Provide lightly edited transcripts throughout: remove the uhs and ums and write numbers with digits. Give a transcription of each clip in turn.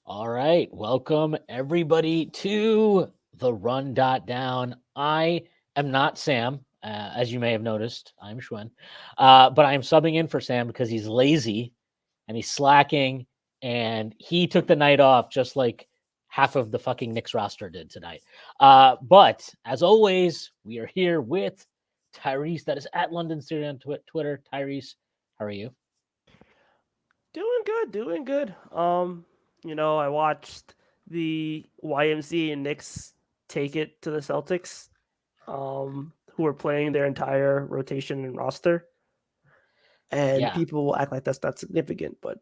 All right. Welcome, everybody, to the Run.down. I am not Sam, as you may have noticed. I'm Schwen. But I'm subbing in for Sam because he's lazy and he's slacking. And he took the night off just like half of the fucking Knicks roster did tonight. But as always, we are here with Tyrese. That is at London City on Twitter. Tyrese, how are you? Doing good. I watched the YMC and Knicks take it to the Celtics, who were playing their entire rotation and roster. And Yeah. people will act like that's not significant, but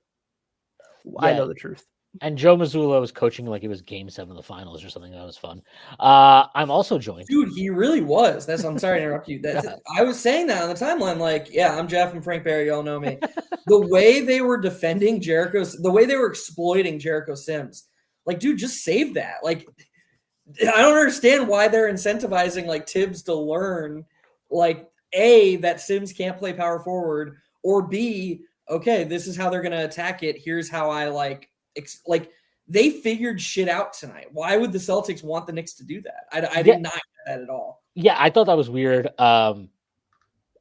I Yeah. know the truth. And Joe Mazzulla was coaching like it was Game 7 of the finals or something. That was fun. I'm also joined. Dude, he really was. I'm sorry to interrupt you. Yeah. I was saying that on the timeline, like, yeah, I'm Jeff and Frank Barry, y'all know me. The way they were defending the way they were exploiting Jericho Sims, like, dude, just save that. Like, I don't understand why they're incentivizing like Tibbs to learn, like, A, that Sims can't play power forward, or B, okay, this is how they're gonna attack it. Here's how I like they figured shit out tonight. Why would the Celtics want the Knicks to do that? I Yeah, did not get that at all. yeah, I thought that was weird. We're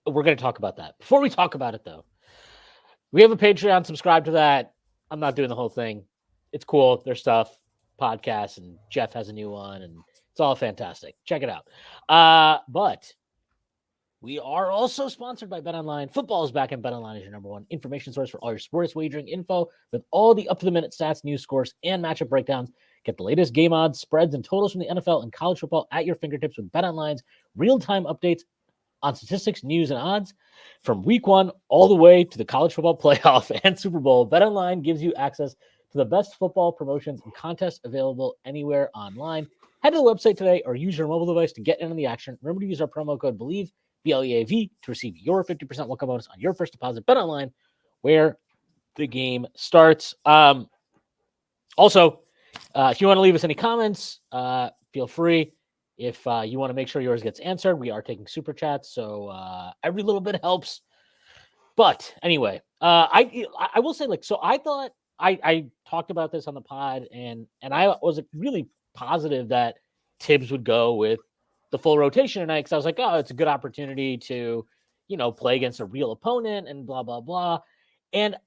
going to talk about that. Before we talk about it, though, we have a Patreon. Subscribe to that. I'm not doing the whole thing. It's cool. There's stuff, podcasts, and Jeff has a new one, and it's all fantastic. Check it out. But we are also sponsored by BetOnline. Football is back, and BetOnline is your number one information source for all your sports wagering info with all the up-to-the-minute stats, news, scores, and matchup breakdowns. Get the latest game odds, spreads, and totals from the NFL and college football at your fingertips with BetOnline's real-time updates on statistics, news, and odds. From week one all the way to the college football playoff and Super Bowl, BetOnline gives you access to the best football promotions and contests available anywhere online. Head to the website today or use your mobile device to get in on the action. Remember to use our promo code BELIEVE, BLEAV, to receive your 50% welcome bonus on your first deposit. BetOnline, where the game starts. Also, if you want to leave us any comments, feel free. If you want to make sure yours gets answered, we are taking super chats, so every little bit helps. But anyway, I will say, like, so I thought I talked about this on the pod, and I was really positive that Tibbs would go with the full rotation tonight because I was like, oh, it's a good opportunity to, play against a real opponent and blah blah blah. And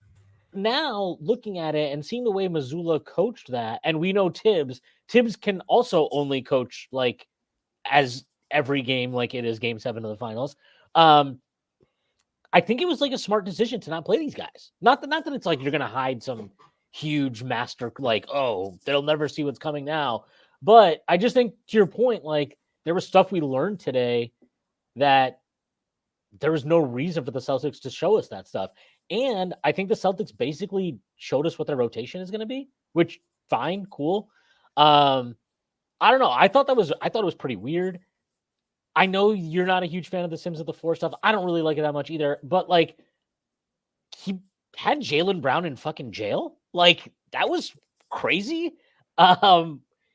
now looking at it and seeing the way Mazzulla coached that, and we know Tibbs can also only coach like as every game like it is Game 7 of the finals. I think it was like a smart decision to not play these guys. Not that it's like you're gonna hide some huge master, like, oh, they'll never see what's coming now. But I just think, to your point, like, there was stuff we learned today that there was no reason for the Celtics to show us that stuff. And I think the Celtics basically showed us what their rotation is going to be, which fine, cool. I don't know. I thought it was pretty weird. I know you're not a huge fan of the Sims of the 4 stuff. I don't really like it that much either. But like, he had Jaylen Brown in fucking jail. Like, that was crazy.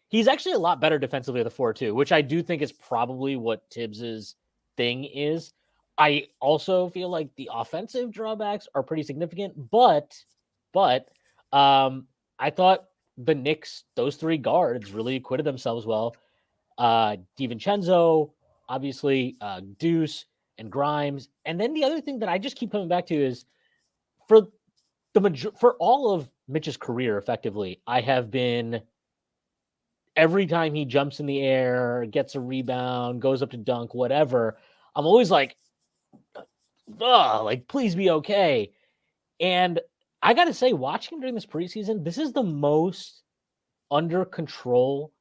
He's actually a lot better defensively at the 4 too, which I do think is probably what Tibbs's thing is. I also feel like the offensive drawbacks are pretty significant, but I thought the Knicks, those 3 guards, really acquitted themselves well. DiVincenzo, obviously, Deuce and Grimes, and then the other thing that I just keep coming back to is for all of Mitch's career, effectively, I have been, every time he jumps in the air, gets a rebound, goes up to dunk, whatever, I'm always like, like, please be okay. And I got to say, watching him during this preseason, this is the most under control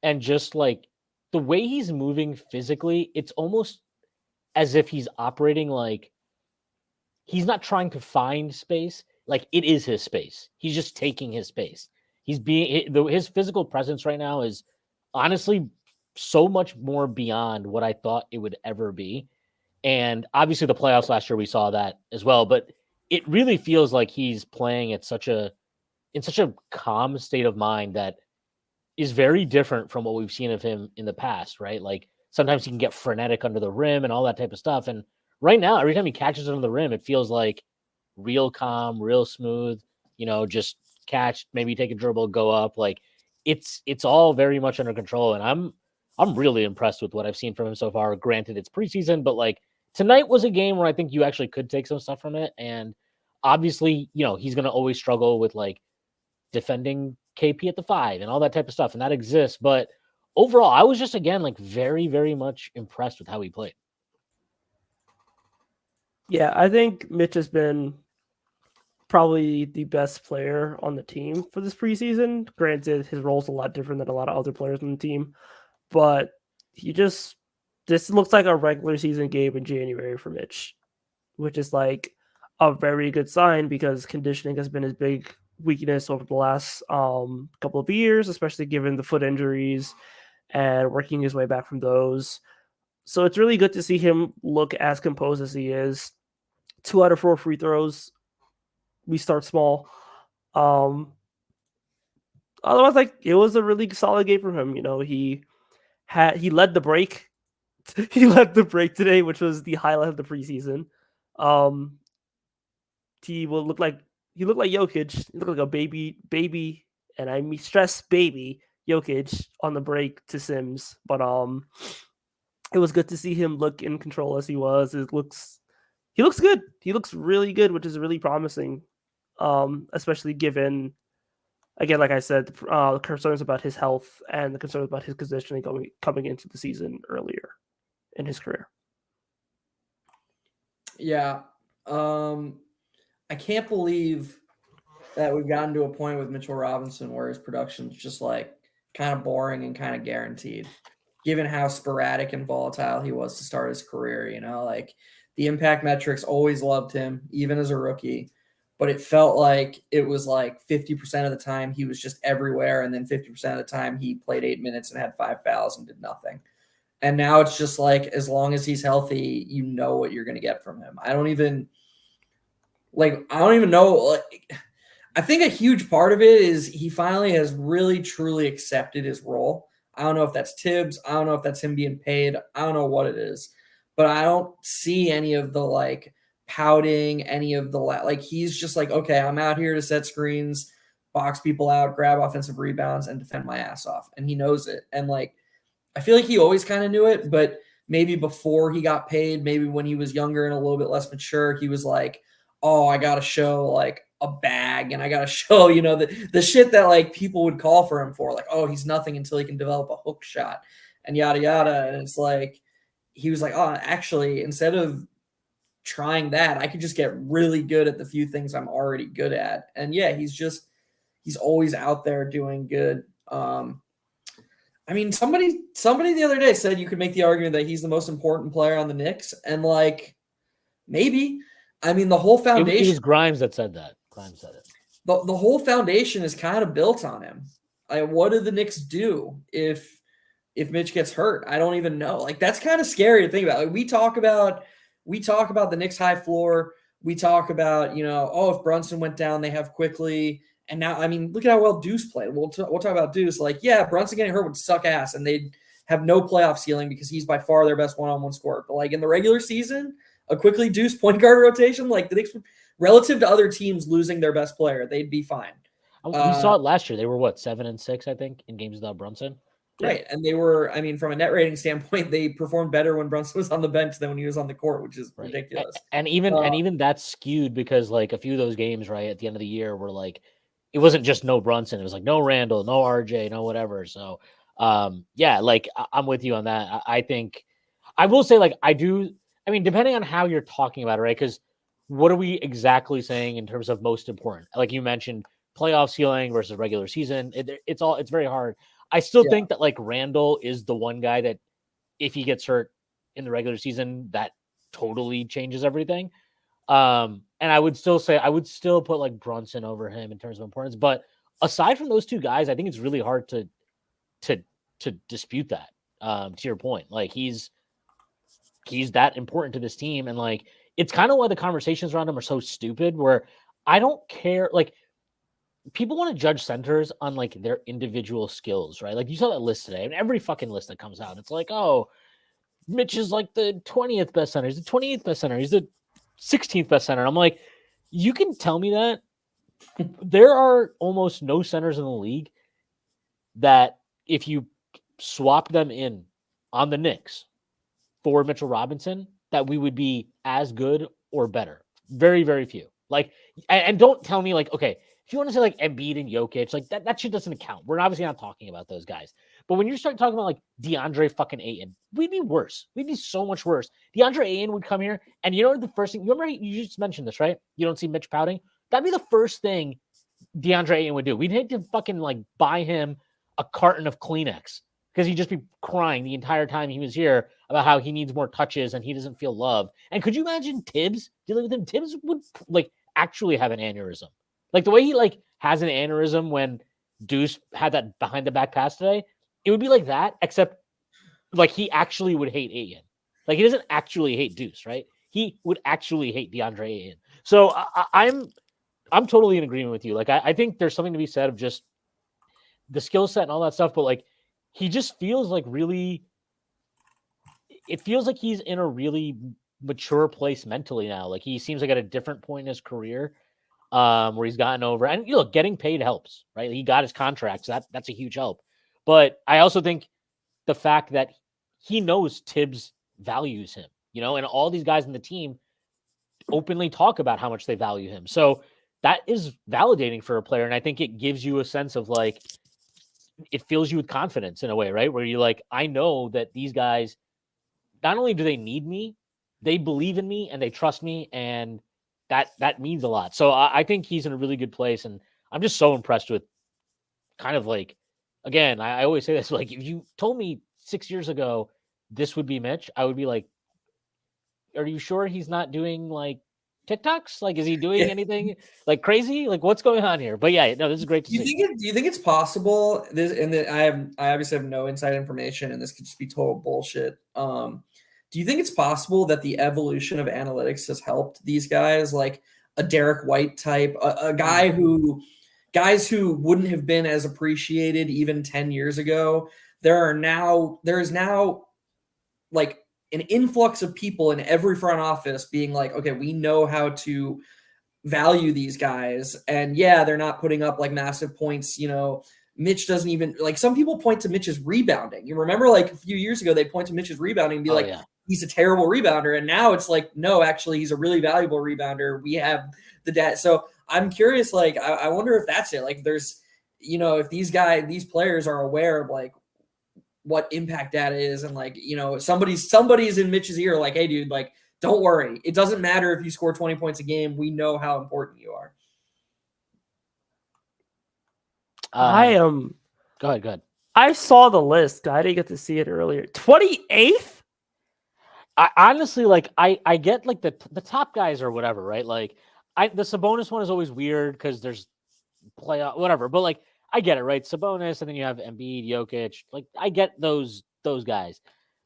and just like the way he's moving physically, it's almost as if he's operating like he's not trying to find space. Like, it is his space. He's just taking his space. His physical presence right now is honestly so much more beyond what I thought it would ever be. And obviously the playoffs last year, we saw that as well, but it really feels like he's playing at in such a calm state of mind that is very different from what we've seen of him in the past, right? Like, sometimes he can get frenetic under the rim and all that type of stuff. And right now, every time he catches under the rim, it feels like real calm, real smooth, just catch, maybe take a dribble, go up. Like it's all very much under control, and I'm really impressed with what I've seen from him so far. Granted, it's preseason, but like tonight was a game where I think you actually could take some stuff from it. And obviously, he's going to always struggle with like defending KP at the 5 and all that type of stuff, and that exists. But overall, I was just again like very, very much impressed with how he played. Yeah, I think Mitch has been probably the best player on the team for this preseason. Granted, his role's a lot different than a lot of other players on the team, but this looks like a regular season game in January for Mitch, which is like a very good sign because conditioning has been his big weakness over the last couple of years, especially given the foot injuries and working his way back from those. So it's really good to see him look as composed as he is. 2 out of 4 free throws. We start small. Otherwise, like it was a really solid game from him. He led the break. He led the break today, which was the highlight of the preseason. He looked like Jokic. He looked like a baby, and I stress baby Jokic on the break to Sims. But it was good to see him look in control as he was. He looks good. He looks really good, which is really promising. Especially given, again, like I said, the concerns about his health and the concerns about his conditioning coming into the season earlier in his career. Yeah. I can't believe that we've gotten to a point with Mitchell Robinson where his production's just like kind of boring and kind of guaranteed, given how sporadic and volatile he was to start his career. Like the impact metrics always loved him, even as a rookie. But it felt like it was like 50% of the time he was just everywhere. And then 50% of the time he played 8 minutes and had 5 fouls and did nothing. And now it's just like, as long as he's healthy, you know what you're going to get from him. I don't even know. Like, I think a huge part of it is he finally has really, truly accepted his role. I don't know if that's Tibbs. I don't know if that's him being paid. I don't know what it is. But I don't see any of the like pouting, any of the like he's just like, okay, I'm out here to set screens, box people out, grab offensive rebounds, and defend my ass off. And he knows it. And like, I feel like he always kind of knew it, but maybe before he got paid, maybe when he was younger and a little bit less mature, he was like, oh, I got to show like a bag and I got to show, the shit that like people would call for him for, like, oh, he's nothing until he can develop a hook shot and yada, yada. And it's like, he was like, oh, actually, instead of trying that, I could just get really good at the few things I'm already good at. And yeah, he's always out there doing good. I mean, somebody the other day said you could make the argument that he's the most important player on the Knicks. And like, maybe, I mean, the whole foundation. It was Grimes that said that. Grimes said it. The whole foundation is kind of built on him. Like, what do the Knicks do if Mitch gets hurt? I don't even know. Like, that's kind of scary to think about. Like, we talk about the Knicks high floor. We talk about, if Brunson went down, they have Quickly. And now, I mean, look at how well Deuce played. We'll talk about Deuce. Like, yeah, Brunson getting hurt would suck ass, and they'd have no playoff ceiling because he's by far their best one-on-one scorer. But like in the regular season, a Quickly Deuce point guard rotation, like the Knicks, relative to other teams losing their best player, they'd be fine. We saw it last year. They were 7-6, I think, in games without Brunson. Right. And they were, I mean, from a net rating standpoint, they performed better when Brunson was on the bench than when he was on the court, which is ridiculous. And even that's skewed because like a few of those games, right, at the end of the year were like, it wasn't just no Brunson. It was like no Randall, no RJ, no whatever. So, yeah, like I'm with you on that. I think I will say like I mean, depending on how you're talking about it, right? Because what are we exactly saying in terms of most important? Like you mentioned, playoff ceiling versus regular season. It's very hard. I still think that like Randall is the one guy that if he gets hurt in the regular season, that totally changes everything. And I would still put like Brunson over him in terms of importance. But aside from those two guys, I think it's really hard to dispute that. To your point, like he's that important to this team, and like it's kind of why the conversations around him are so stupid. Where I don't care, like people want to judge centers on like their individual skills, right? Like you saw that list today, and every fucking list that comes out, it's like, oh, Mitch is like the 20th best center. He's the 28th best center. He's the 16th best center. I'm like, you can tell me that there are almost no centers in the league that if you swap them in on the Knicks for Mitchell Robinson, that we would be as good or better. Very, very few. Like, and don't tell me like, okay, if you want to say like Embiid and Jokic, like that shit doesn't count. We're obviously not talking about those guys. But when you start talking about like DeAndre fucking Ayton, we'd be worse. We'd be so much worse. DeAndre Ayton would come here, and you know the first thing, you remember you just mentioned this, right? You don't see Mitch pouting. That'd be the first thing DeAndre Ayton would do. We'd hate to fucking like buy him a carton of Kleenex because he'd just be crying the entire time he was here about how he needs more touches and he doesn't feel love. And could you imagine Tibbs dealing with him? Tibbs would like actually have an aneurysm. Like the way he like has an aneurysm when Deuce had that behind the back pass today, it would be like that, except like he actually would hate Ayton. Like he doesn't actually hate Deuce, right? He would actually hate DeAndre Ayton. So I'm totally in agreement with you. Like I think there's something to be said of just the skill set and all that stuff, but like he just feels like really, it feels like he's in a really mature place mentally now. Like he seems like at a different point in his career where he's gotten over, and you know, getting paid helps, right? He got his contract, so that's a huge help. But I also think the fact that he knows Tibbs values him, you know, and all these guys in the team openly talk about how much they value him. So that is validating for a player. And I think it gives you a sense of like, it fills you with confidence in a way, right? Where you're like, I know that these guys, not only do they need me, they believe in me and they trust me. And that means a lot. So I think he's in a really good place. And I'm just so impressed with kind of like, again, I always say this, like, if you told me 6 years ago, this would be Mitch, I would be like, are you sure he's not doing like TikToks? Like, is he doing anything like crazy? Like, what's going on here? But yeah, no, this is great to see. Do you think it's possible? I obviously have no inside information, and this could just be total bullshit. Do you think it's possible that the evolution of analytics has helped these guys, like a Derek White type, a guy guys who wouldn't have been as appreciated even 10 years ago? There is now like an influx of people in every front office being like, okay, we know how to value these guys. And yeah, they're not putting up like massive points. You know, Mitch doesn't even, like, some people point to Mitch's rebounding. You remember like a few years ago, they point to Mitch's rebounding and be he's a terrible rebounder. And now it's like, no, actually he's a really valuable rebounder. We have the data. So I'm curious, like, I wonder if that's it. Like there's, you know, if these players are aware of like what impact data is, and like, you know, somebody's in Mitch's ear, like, hey dude, like, don't worry. It doesn't matter if you score 20 points a game. We know how important you are. I am. Go ahead. I saw the list. I didn't get to see it earlier. 28th? I honestly, like, I get like the top guys or whatever, right? Like the Sabonis one is always weird because there's playoff, whatever. But like, I get it, right? Sabonis, and then you have Embiid, Jokic. Like, I get those guys.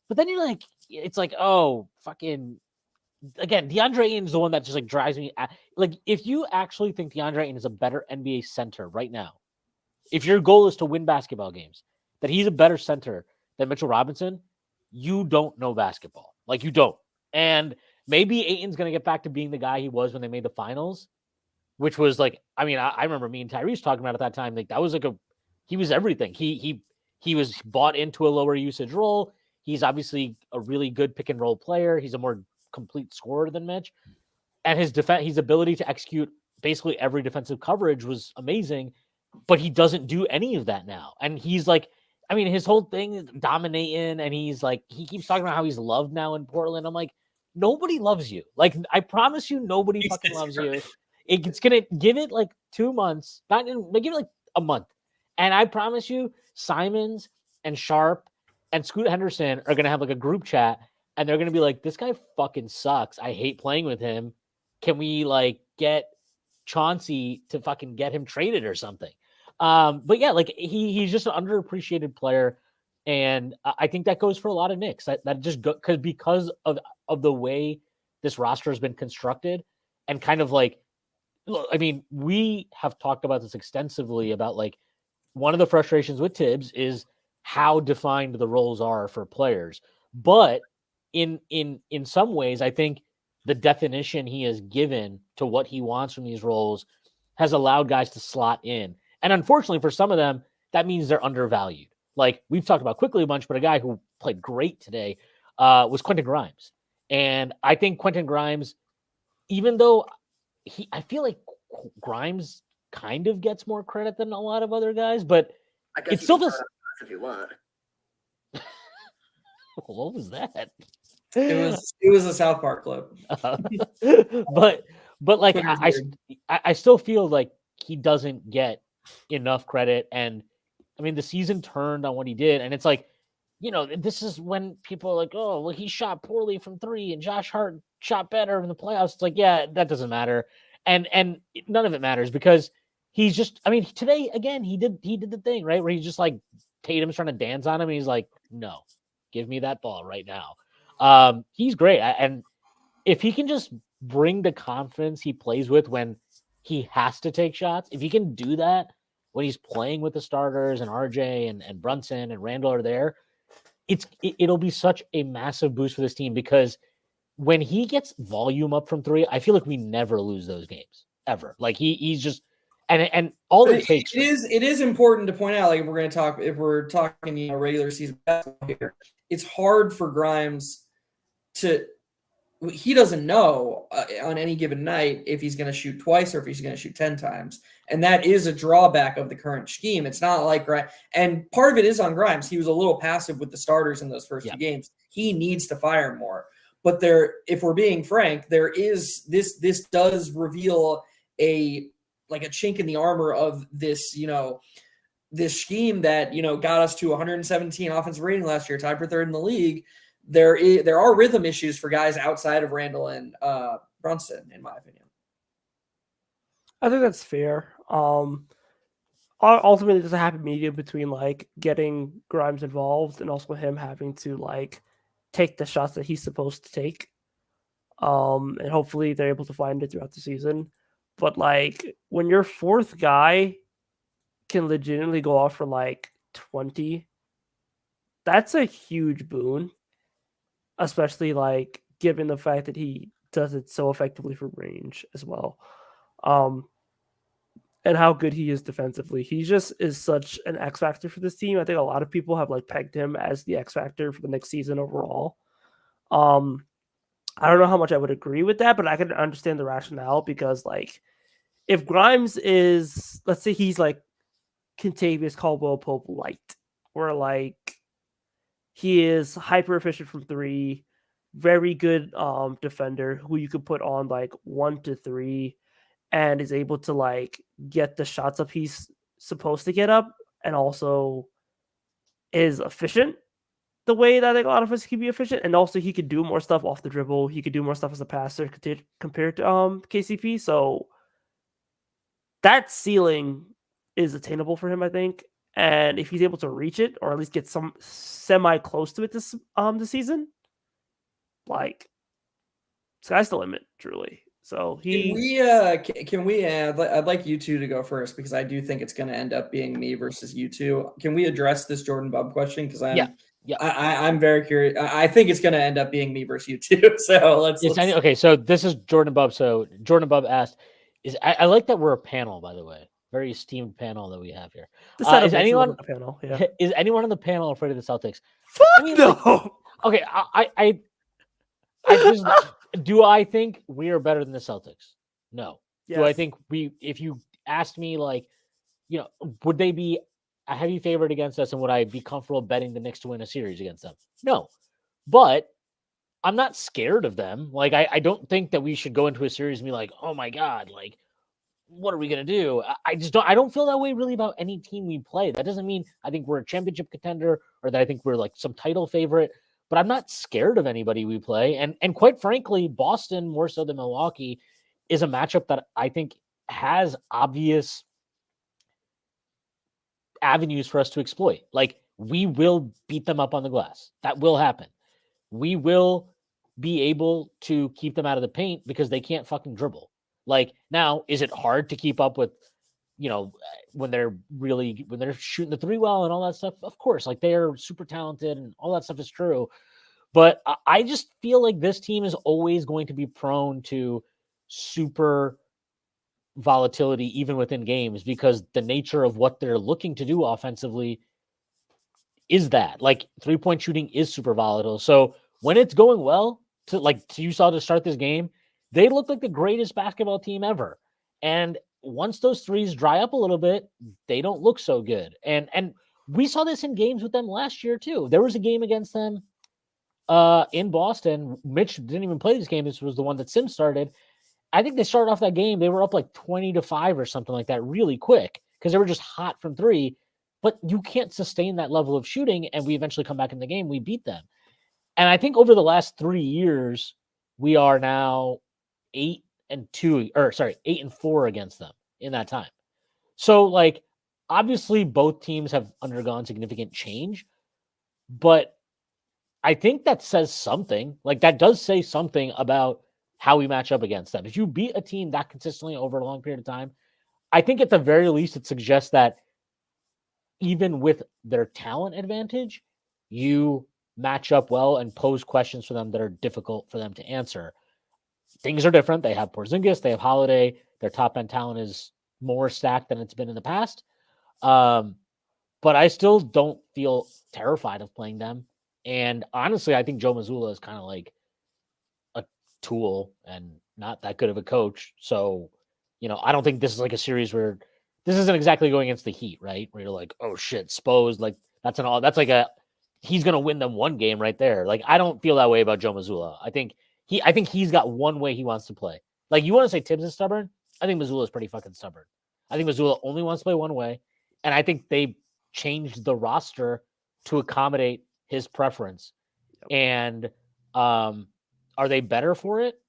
But then you're like, it's like, oh, fucking, again, DeAndre Ayton is the one that just like drives me. Like, if you actually think DeAndre Ayton is a better NBA center right now, if your goal is to win basketball games, that he's a better center than Mitchell Robinson, you don't know basketball. Like, you don't. And maybe Ayton's going to get back to being the guy he was when they made the finals, which was like, I mean, I remember me and Tyrese talking about at that time, like that was like he was everything. He was bought into a lower usage role. He's obviously a really good pick and roll player. He's a more complete scorer than Mitch. And his ability to execute basically every defensive coverage was amazing, but he doesn't do any of that now. And he's like, I mean, his whole thing is dominating, and he's like, he keeps talking about how he's loved now in Portland. I'm like, nobody loves you. Like, I promise you, nobody fucking loves you. It's going to give it like 2 months, give it like a month. And I promise you, Simons and Sharp and Scoot Henderson are going to have like a group chat, and they're going to be like, this guy fucking sucks. I hate playing with him. Can we like get Chauncey to fucking get him traded or something? But yeah, like he's just an underappreciated player. And I think that goes for a lot of Knicks. That just because of the way this roster has been constructed, and kind of like, I mean, we have talked about this extensively about like one of the frustrations with Tibbs is how defined the roles are for players. But in some ways, I think the definition he has given to what he wants from these roles has allowed guys to slot in. And unfortunately for some of them, that means they're undervalued. Like we've talked about quickly a bunch, but a guy who played great today was Quentin Grimes. And I think Quentin Grimes, even though I feel like Grimes kind of gets more credit than a lot of other guys, but I guess it still can does. start us if you want. What was that? It was a South Park clip. But like Twitter's I still feel like he doesn't get enough credit. And I mean, the season turned on what he did, and it's like, this is when people are like, oh, well, he shot poorly from 3 and Josh Hart shot better in the playoffs. It's like, yeah, that doesn't matter. And none of it matters because he's just, I mean, today, again, he did the thing, right? Where he's just like, Tatum's trying to dance on him. And he's like, no, give me that ball right now. He's great. And if he can just bring the confidence he plays with when he has to take shots, if he can do that when he's playing with the starters and RJ and Brunson and Randall are there, it'll be such a massive boost for this team because when he gets volume up from 3, I feel like we never lose those games ever. Like he's just and all it takes. It is important to point out, like if we're talking regular season basketball here, it's hard for Grimes he doesn't know on any given night if he's going to shoot twice or if he's going to shoot 10 times. And that is a drawback of the current scheme. It's not like and part of it is on Grimes. He was a little passive with the starters in those first 2 games. He needs to fire more. But if we're being frank, there is this does reveal a chink in the armor of this, this scheme that, got us to 117 offensive rating last year, tied for 3rd in the league. There are rhythm issues for guys outside of Randall and Brunson, in my opinion. I think that's fair. Ultimately, there's a happy medium between like getting Grimes involved and also him having to like take the shots that he's supposed to take. And hopefully they're able to find it throughout the season. But like when your 4th guy can legitimately go off for like 20, that's a huge boon. Especially like given the fact that he does it so effectively for range as well. And how good he is defensively. He just is such an X factor for this team. I think a lot of people have like pegged him as the X factor for the next season overall. I don't know how much I would agree with that, but I can understand the rationale because like if Grimes is, let's say he's like Kentavious Caldwell-Pope light, where like he is hyper efficient from 3, very good defender who you could put on like 1 to 3 and is able to like get the shots up he's supposed to get up and also is efficient the way that like, a lot of us can be efficient. And also he could do more stuff off the dribble. He could do more stuff as a passer compared to KCP. So that ceiling is attainable for him, I think. And if he's able to reach it or at least get some semi close to it this season, like sky's the limit, truly. So can we I'd like you two to go first because I do think it's going to end up being me versus you two. Can we address this Jordan Bub question? Because I'm very curious. I think it's going to end up being me versus you two. So let's. Okay, so this is Jordan Bub. So Jordan Bub asked, I like that we're a panel, by the way. Very esteemed panel that we have here. Is anyone on the panel? Yeah. Is anyone on the panel afraid of the Celtics? Fuck no. Okay, I just do I think we are better than the Celtics? No. Yes. Do I think if you asked me like, would they be a heavy favorite against us and would I be comfortable betting the Knicks to win a series against them? No. But I'm not scared of them. Like I don't think that we should go into a series and be like, oh my God, like what are we going to do? I don't feel that way really about any team we play. That doesn't mean I think we're a championship contender or that I think we're like some title favorite, but I'm not scared of anybody we play. And quite frankly, Boston more so than Milwaukee is a matchup that I think has obvious avenues for us to exploit. Like we will beat them up on the glass. That will happen. We will be able to keep them out of the paint because they can't fucking dribble. Like now, is it hard to keep up with, when they're shooting the 3 well and all that stuff? Of course, like they are super talented and all that stuff is true. But I just feel like this team is always going to be prone to super volatility even within games because the nature of what they're looking to do offensively is that like 3-point shooting is super volatile. So when it's going well, you saw to start this game, they look like the greatest basketball team ever. And once those threes dry up a little bit, they don't look so good. And we saw this in games with them last year too. There was a game against them in Boston. Mitch didn't even play this game. This was the one that Sims started. I think they started off that game. They were up like 20-5 or something like that really quick because they were just hot from three. But you can't sustain that level of shooting. And we eventually come back in the game. We beat them. And I think over the last 3 years, we are now 8-4 against them in that time. So like, obviously both teams have undergone significant change, but I think that says something. Like that does say something about how we match up against them. If you beat a team that consistently over a long period of time, I think at the very least it suggests that even with their talent advantage, you match up well and pose questions for them that are difficult for them to answer. Things are different. They have Porzingis, they have Holiday. Their top end talent is more stacked than it's been in the past. But I still don't feel terrified of playing them. And honestly, I think Joe Mazzulla is kind of like a tool and not that good of a coach. So, I don't think this is like a series where this isn't exactly going against the Heat, right? Where you're like, oh shit, Spo's like that's he's gonna win them one game right there. Like I don't feel that way about Joe Mazzulla. I think he's got one way he wants to play. Like you want to say Tibbs is stubborn? I think Mazzulla is pretty fucking stubborn. I think Mazzulla only wants to play one way, and I think they changed the roster to accommodate his preference. And are they better for it?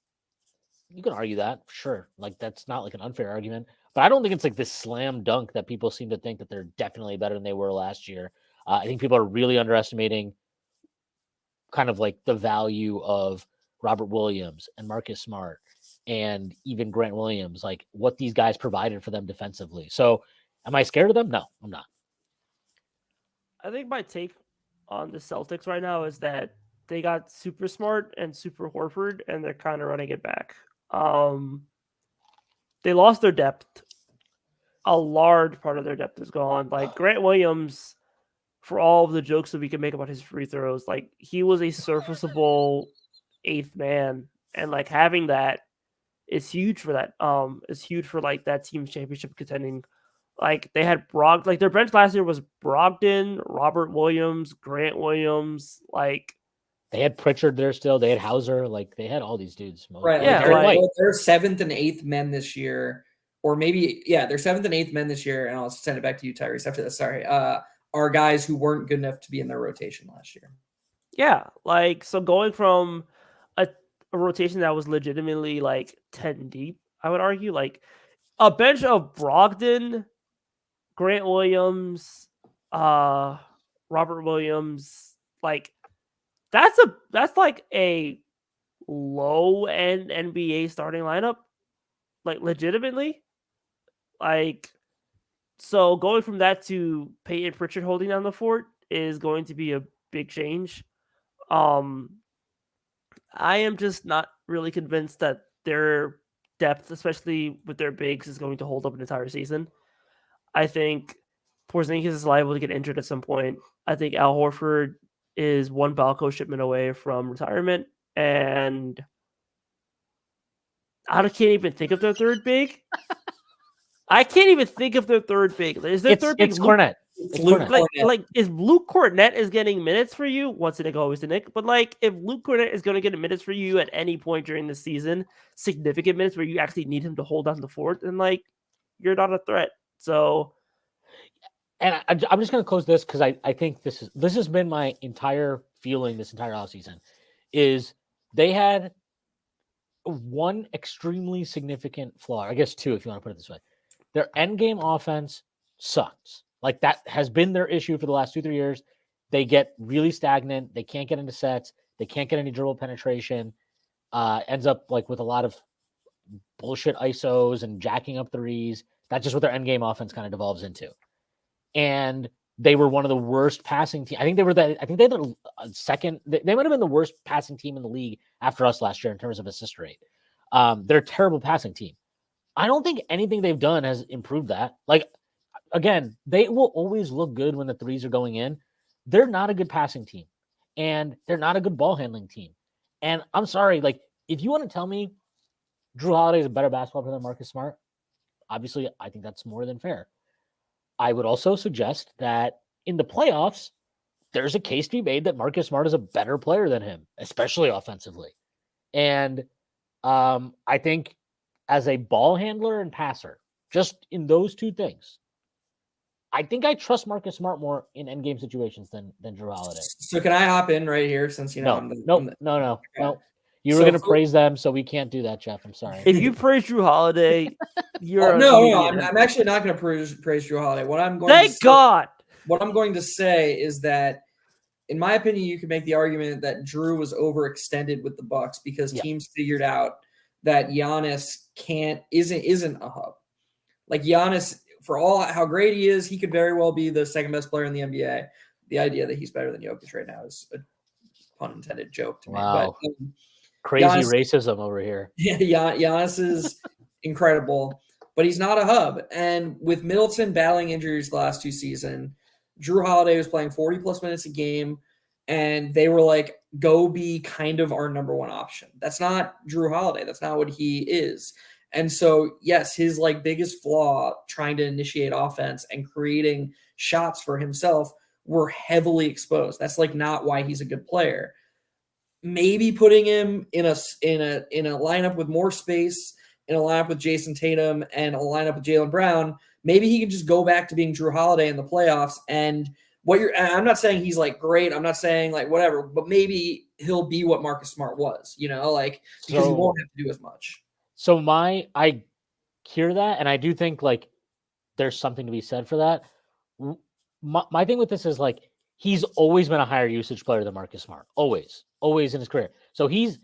You can argue that, sure. Like that's not like an unfair argument, but I don't think it's like this slam dunk that people seem to think that they're definitely better than they were last year. I think people are really underestimating kind of like the value of Robert Williams and Marcus Smart and even Grant Williams, like what these guys provided for them defensively. So am I scared of them? No, I'm not. I think my take on the Celtics right now is that they got super smart and super Horford, and they're kind of running it back. They lost their depth. A large part of their depth is gone. Like Grant Williams, for all of the jokes that we can make about his free throws, like he was a serviceable eighth man, and like having that is huge for that. Is huge for like that team's championship contending. Like they had like their bench last year was Brogdon, Robert Williams, Grant Williams. Like they had Pritchard there still. They had Hauser. Like they had all these dudes. Right. Yeah, they're seventh and eighth men this year, or maybe they're seventh and eighth men this year. And I'll send it back to you, Tyrese. After this, sorry, are guys who weren't good enough to be in their rotation last year. Yeah, like so going from a rotation that was legitimately like 10 deep, I would argue, like a bench of Brogdon, Grant Williams, Robert Williams, like that's like a low end NBA starting lineup, like legitimately. Like so going from that to Peyton Pritchard holding down the fort is going to be a big change. I am just not really convinced that their depth, especially with their bigs, is going to hold up an entire season. I think Porzingis is liable to get injured at some point. I think Al Horford is one Balco shipment away from retirement, and I can't even think of their third big. I can't even think of their third big. Is their third big? It's Cornette. It's Luke Cornette. Like if Luke Cornette is getting minutes for you, once a Nick, always a Nick. But like if Luke Cornette is going to get minutes for you at any point during the season, significant minutes where you actually need him to hold down the fort, then like you're not a threat. So, and I'm just going to close this because I think this has been my entire feeling this entire offseason is they had one extremely significant flaw. I guess two, if you want to put it this way. Their end game offense sucks. Like that has been their issue for the last 2-3 years. They get really stagnant. They can't get into sets. They can't get any dribble penetration. Ends up like with a lot of bullshit ISOs and jacking up threes. That's just what their end game offense kind of devolves into. And they were one of the worst passing teams. I think they were they had the second. They might have been the worst passing team in the league after us last year in terms of assist rate. They're a terrible passing team. I don't think anything they've done has improved that. Like, again, they will always look good when the threes are going in. They're not a good passing team, and they're not a good ball handling team. And I'm sorry, like, if you want to tell me Drew Holiday is a better basketball player than Marcus Smart, obviously, I think that's more than fair. I would also suggest that in the playoffs, there's a case to be made that Marcus Smart is a better player than him, especially offensively. And I think as a ball handler and passer, just in those two things, I think I trust Marcus Smart more in endgame situations than Drew Holiday. So can I hop in right here since you know No. You were going to praise them, so we can't do that, Jeff. I'm sorry. If you praise Drew Holiday, you're no. I'm actually not going to praise Drew Holiday. What I'm going to say is that, in my opinion, you can make the argument that Drew was overextended with the Bucks because teams figured out that Giannis isn't a hub. Like Giannis, for all how great he is, he could very well be the second best player in the NBA. The idea that he's better than Jokic right now is a pun intended joke to me. Wow. But, crazy racism over here. Yeah, Giannis is incredible, but he's not a hub. And with Middleton battling injuries the last 2 seasons, Drew Holiday was playing 40-plus minutes a game, and they were like, go be kind of our number one option. That's not Drew Holiday. That's not what he is. And so, yes, his like biggest flaw trying to initiate offense and creating shots for himself were heavily exposed. That's like not why he's a good player. Maybe putting him in a lineup with more space, in a lineup with Jason Tatum and a lineup with Jaylen Brown, maybe he can just go back to being Drew Holiday in the playoffs. And I'm not saying he's like great. I'm not saying like whatever, but maybe he'll be what Marcus Smart was, like because he won't have to do as much. So I hear that, and I do think like there's something to be said for that. My thing with this is like he's always been a higher usage player than Marcus Smart, always in his career. So he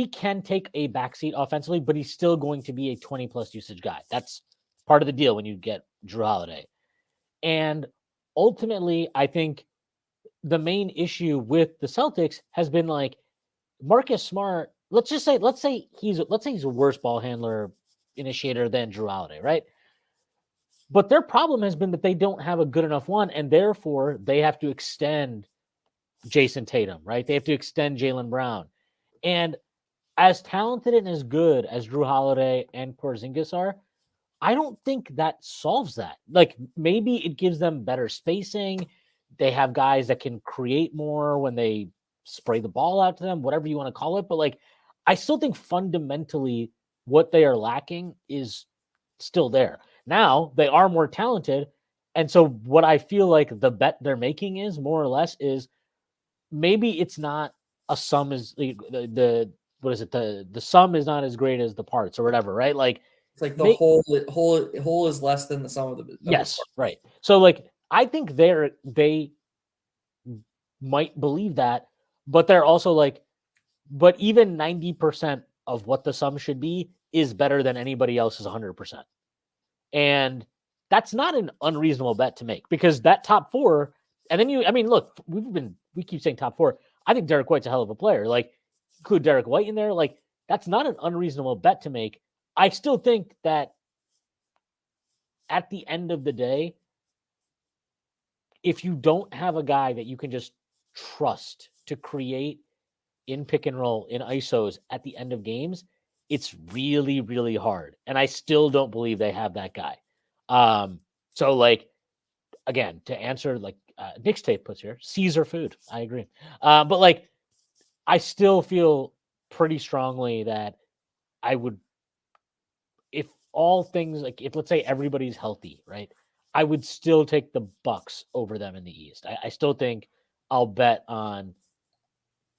can take a backseat offensively, but he's still going to be a 20-plus usage guy. That's part of the deal when you get Drew Holiday. And ultimately, I think the main issue with the Celtics has been like Marcus Smart. Let's say he's a worse ball handler initiator than Drew Holiday, right? But their problem has been that they don't have a good enough one, and therefore they have to extend Jason Tatum, right? They have to extend Jaylen Brown. And as talented and as good as Drew Holiday and Porzingis are, I don't think that solves that. Like maybe it gives them better spacing. They have guys that can create more when they spray the ball out to them, whatever you want to call it. But like, I still think fundamentally what they are lacking is still there. Now they are more talented. And so what I feel like the bet they're making is more or less is maybe it's not a sum is the sum is not as great as the parts or whatever, right? Like it's like the whole is less than the sum of the yes, right. So like I think they might believe that, but they're also like, but even 90% of what the sum should be is better than anybody else's 100%. And that's not an unreasonable bet to make because that top 4, and then look, we keep saying top 4. I think Derek White's a hell of a player. Like include Derek White in there. Like that's not an unreasonable bet to make. I still think that at the end of the day, if you don't have a guy that you can just trust to create in pick and roll, in ISOs at the end of games, it's really, really hard. And I still don't believe they have that guy. So like, again, to answer like Knicks tape puts here, Caesar food. I agree. But like, I still feel pretty strongly that I would, if all things like, if let's say everybody's healthy, right? I would still take the Bucks over them in the East. I still think I'll bet on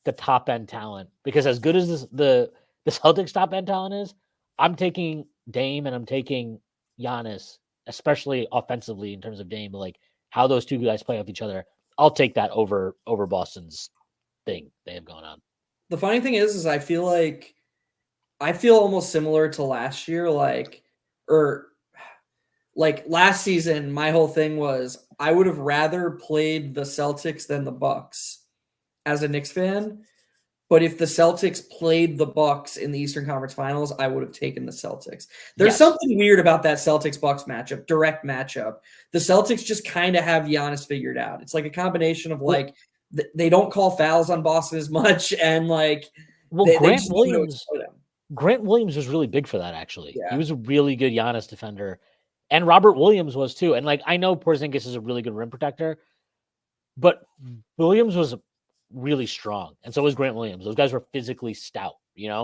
the top end talent because as good as the Celtics top end talent is, I'm taking Dame and I'm taking Giannis, especially offensively in terms of Dame, like how those two guys play off each other. I'll take that over Boston's thing they have going on. The funny thing is I feel almost similar to last year, like last season, my whole thing was I would have rather played the Celtics than the Bucks as a Knicks fan But if the Celtics played the Bucks in the Eastern Conference Finals, I would have taken the Celtics. There's something weird about that Celtics-Bucks matchup, direct matchup. The Celtics just kind of have Giannis figured out. It's like a combination of like they don't call fouls on Boston as much, and like Grant Williams was really big for that. Actually, he was a really good Giannis defender, and Robert Williams was too. And like I know Porzingis is a really good rim protector, but Williams was really strong, and so was Grant Williams. Those guys were physically stout, and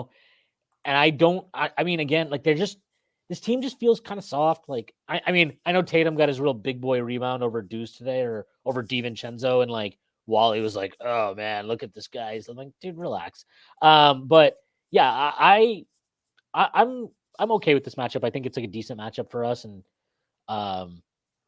I mean, again, like this team just feels kind of soft. Like, I mean, I know Tatum got his real big boy rebound over Deuce today or over DiVincenzo, and like Wally was like, oh man, look at this guy. So I'm like, dude, relax. But yeah, I'm okay with this matchup. I think it's like a decent matchup for us. And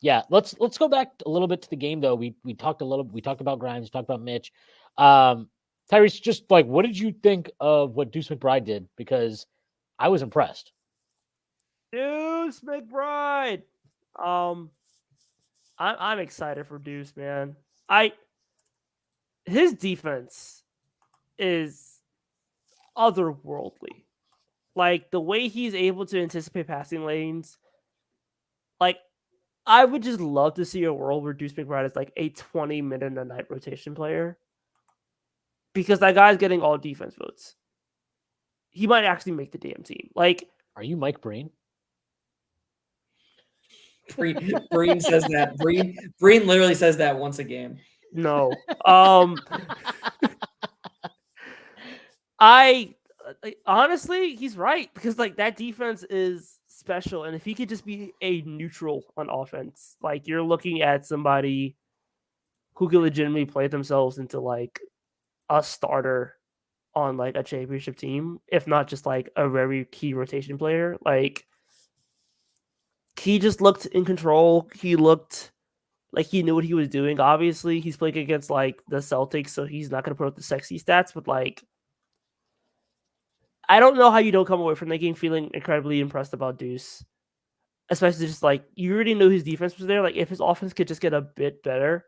yeah, let's go back a little bit to the game though. We talked about Grimes, talked about Mitch. Tyrese, just like, what did you think of what Deuce McBride did? Because I was impressed. Deuce McBride. I'm excited for Deuce, man. His defense is otherworldly. Like the way he's able to anticipate passing lanes. Like I would just love to see a world where Deuce McBride is like a 20-minute a night rotation player. Because that guy's getting all defense votes. He might actually make the damn team. Like, are you Mike Breen? Breen says that. Breen literally says that once a game. No. I honestly, he's right because like that defense is special, and if he could just be a neutral on offense, like you're looking at somebody who could legitimately play themselves into like a starter on like a championship team, if not just like a very key rotation player. Like he just looked in control. He looked like he knew what he was doing. Obviously, he's playing against like the Celtics, so he's not going to put up the sexy stats, but like I don't know how you don't come away from that game feeling incredibly impressed about Deuce. Especially just like you already knew his defense was there. Like if his offense could just get a bit better.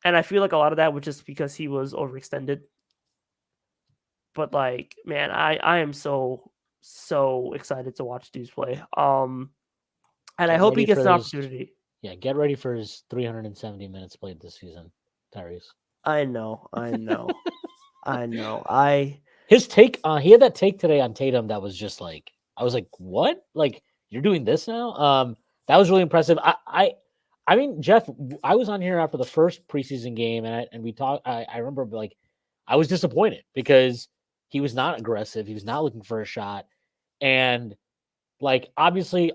And I feel like a lot of that was just because he was overextended. But like, man, I am so excited to watch Deuce play. And I hope he gets an opportunity. Yeah, get ready for his 370 minutes played this season, Tyrese. I know. His take, he had that take today on Tatum that was just like, I was like, what? Like, you're doing this now? That was really impressive. I mean, Jeff, I was on here after the first preseason game, and we talked. I remember like I was disappointed because he was not aggressive. He was not looking for a shot, and like obviously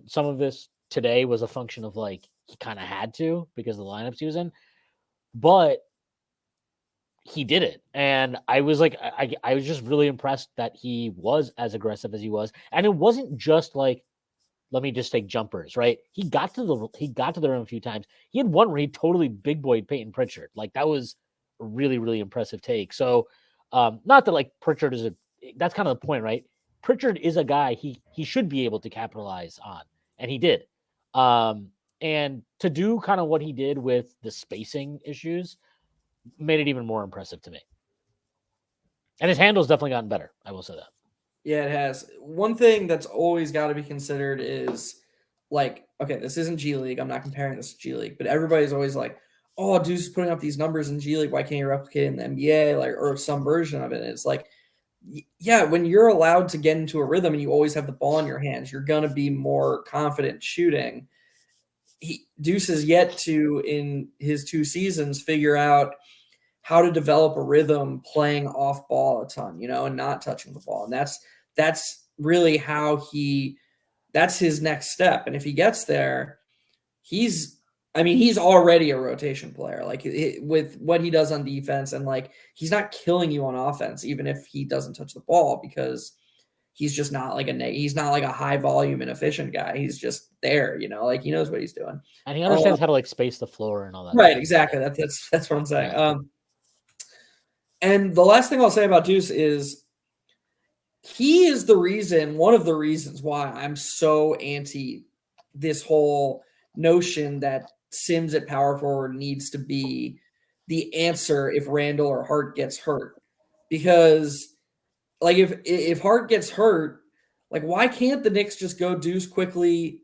some of this today was a function of like he kind of had to because of the lineups he was in, but he did it, and I was like, I was just really impressed that he was as aggressive as he was, and it wasn't just like, let me just take jumpers, right? He got to the rim a few times. He had one where he totally big boyed Peyton Pritchard. Like that was a really, really impressive take. So not that like Pritchard that's kind of the point, right? Pritchard is a guy he should be able to capitalize on, and he did. And to do kind of what he did with the spacing issues made it even more impressive to me. And his handle's definitely gotten better. I will say that. Yeah, it has. One thing that's always got to be considered is like, okay, this isn't G League. I'm not comparing this to G League, but everybody's always like, oh, Deuce is putting up these numbers in G League. Why can't you replicate it in the NBA, like, or some version of it? And it's like, yeah, when you're allowed to get into a rhythm and you always have the ball in your hands, you're gonna be more confident shooting. Deuce has yet to, in his 2 seasons, figure out how to develop a rhythm playing off ball a ton, and not touching the ball. And that's really that's his next step. And if he gets there, he's already a rotation player, like with what he does on defense. And like, he's not killing you on offense, even if he doesn't touch the ball, because he's just not like he's not like a high volume and efficient guy. He's just there, like he knows what he's doing. And he understands how to like space the floor and all that. Right. Exactly. That's what I'm saying. Yeah. And the last thing I'll say about Deuce is he is one of the reasons why I'm so anti this whole notion that Sims at power forward needs to be the answer if Randall or Hart gets hurt. because like if Hart gets hurt, like why can't the Knicks just go Deuce quickly,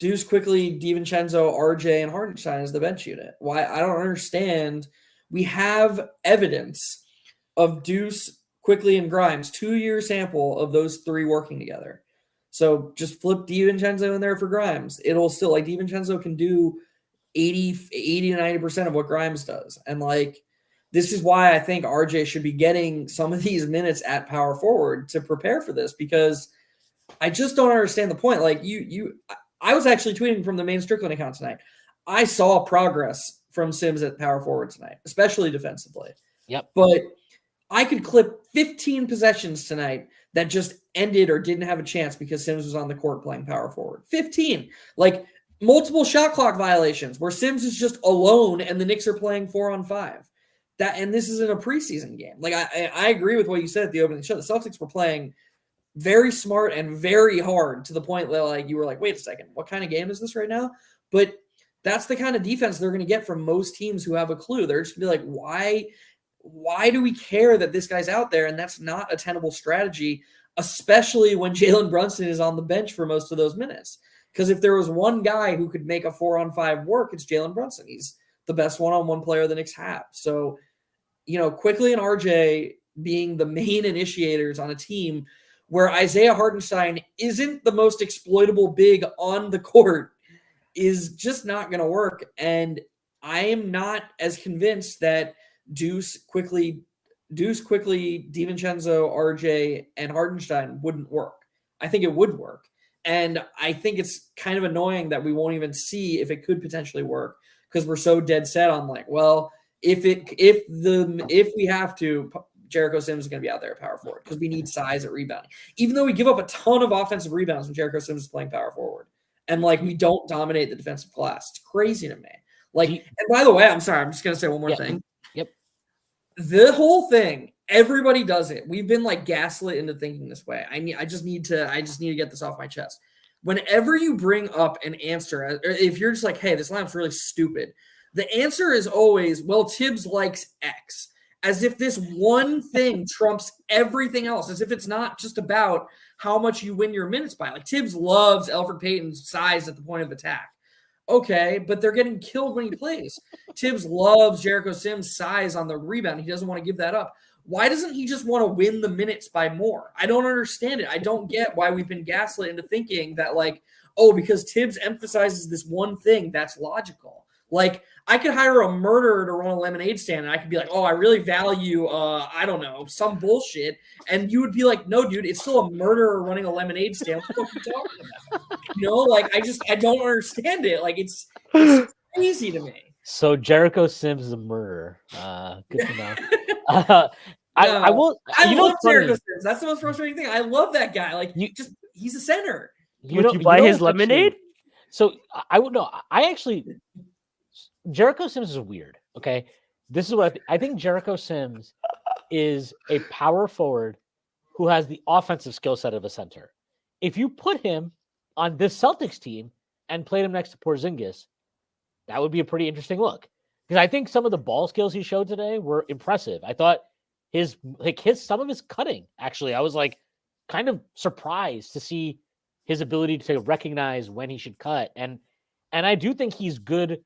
DiVincenzo, RJ, and Hartenstein as the bench unit? Why? I don't understand. We have evidence of Deuce, Quickly, and Grimes, 2-year sample of those three working together. So just flip DiVincenzo in there for Grimes. It'll still, like, DiVincenzo can do 80 to 90% of what Grimes does. And like, this is why I think RJ should be getting some of these minutes at power forward to prepare for this, because I just don't understand the point. Like I was actually tweeting from the main Strickland account tonight. I saw progress from Sims at power forward tonight, especially defensively. Yep. But I could clip 15 possessions tonight that just ended or didn't have a chance because Sims was on the court playing power forward. 15. Like multiple shot clock violations where Sims is just alone and the Knicks are playing 4-on-5. And this isn't a preseason game. Like I agree with what you said at the opening show. The Celtics were playing very smart and very hard to the point that like you were like, wait a second, what kind of game is this right now? But that's the kind of defense they're going to get from most teams who have a clue. They're just going to be like, why do we care that this guy's out there? And that's not a tenable strategy, especially when Jalen Brunson is on the bench for most of those minutes. Because if there was one guy who could make a 4-on-5 work, it's Jalen Brunson. He's the best one-on-one player the Knicks have. So, Quickly and RJ being the main initiators on a team where Isaiah Hartenstein isn't the most exploitable big on the court is just not going to work. And I am not as convinced that Deuce Quickly, DiVincenzo, RJ, and Hartenstein wouldn't work. I think it would work. And I think it's kind of annoying that we won't even see if it could potentially work because we're so dead set on like, well, if we have to, Jericho Sims is going to be out there at power forward because we need size at rebounding. Even though we give up a ton of offensive rebounds when Jericho Sims is playing power forward. And like we don't dominate the defensive glass. It's crazy to me. Like, and by the way, I'm sorry, I'm just gonna say one more thing. Yep. The whole thing, everybody does it. We've been like gaslit into thinking this way. I just need to get this off my chest. Whenever you bring up an answer, or if you're just like, hey, this lineup's really stupid, the answer is always, well, Tibbs likes X. As if this one thing trumps everything else, as if it's not just about how much you win your minutes by. Like Tibbs loves Elfrid Payton's size at the point of attack. Okay, but they're getting killed when he plays. Tibbs loves Jericho Sims' size on the rebound. He doesn't want to give that up. Why doesn't he just want to win the minutes by more? I don't understand it. I don't get why we've been gaslit into thinking that like, oh, because Tibbs emphasizes this one thing, that's logical. Like, I could hire a murderer to run a lemonade stand, and I could be like, oh, I really value, I don't know, some bullshit. And you would be like, no, dude, it's still a murderer running a lemonade stand. What the fuck are you talking about? Like, I don't understand it. Like, it's crazy to me. So Jericho Sims is a murderer. Good to know. I will. I love Jericho Sims. That's the most frustrating thing. I love that guy. Like, he's a center. Would you buy his lemonade? So I would know. I actually. Jericho Sims is weird. Okay, this is what I think. Jericho Sims is a power forward who has the offensive skill set of a center. If you put him on this Celtics team and played him next to Porzingis, that would be a pretty interesting look. Because I think some of the ball skills he showed today were impressive. I thought some of his cutting, actually, I was like kind of surprised to see his ability to recognize when he should cut. And I do think he's good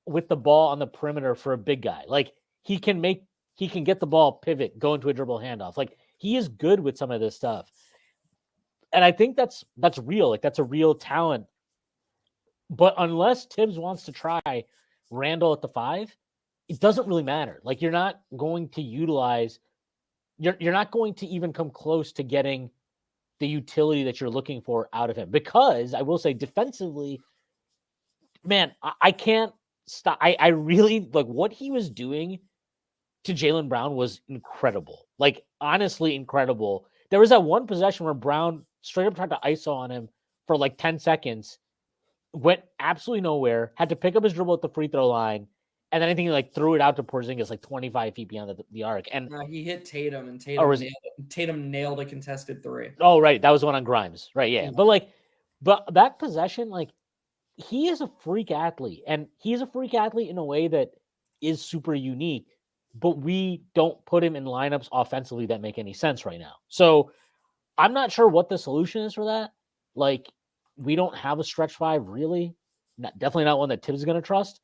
with the ball on the perimeter for a big guy. Like he can get the ball pivot, go into a dribble handoff. Like he is good with some of this stuff. And I think that's real. Like that's a real talent. But unless Tibbs wants to try Randall at the 5, it doesn't really matter. Like you're not going to utilize, you're not going to even come close to getting the utility that you're looking for out of him. Because I will say defensively, man, I can't stop. I really like what he was doing to Jaylen Brown was incredible. Like honestly incredible. There was that one possession where Brown straight up tried to ISO on him for like 10 seconds, went absolutely nowhere, had to pick up his dribble at the free throw line, and then I think he like threw it out to Porzingis like 25 feet beyond the arc. And he hit Tatum, and Tatum nailed a contested 3. Oh, right. That was the one on Grimes. Right, yeah. But that possession, like, he is a freak athlete, and he's a freak athlete in a way that is super unique. but we don't put him in lineups offensively that make any sense right now. So I'm not sure what the solution is for that. Like, we don't have a stretch five really. Definitely not one that Tibbs is going to trust.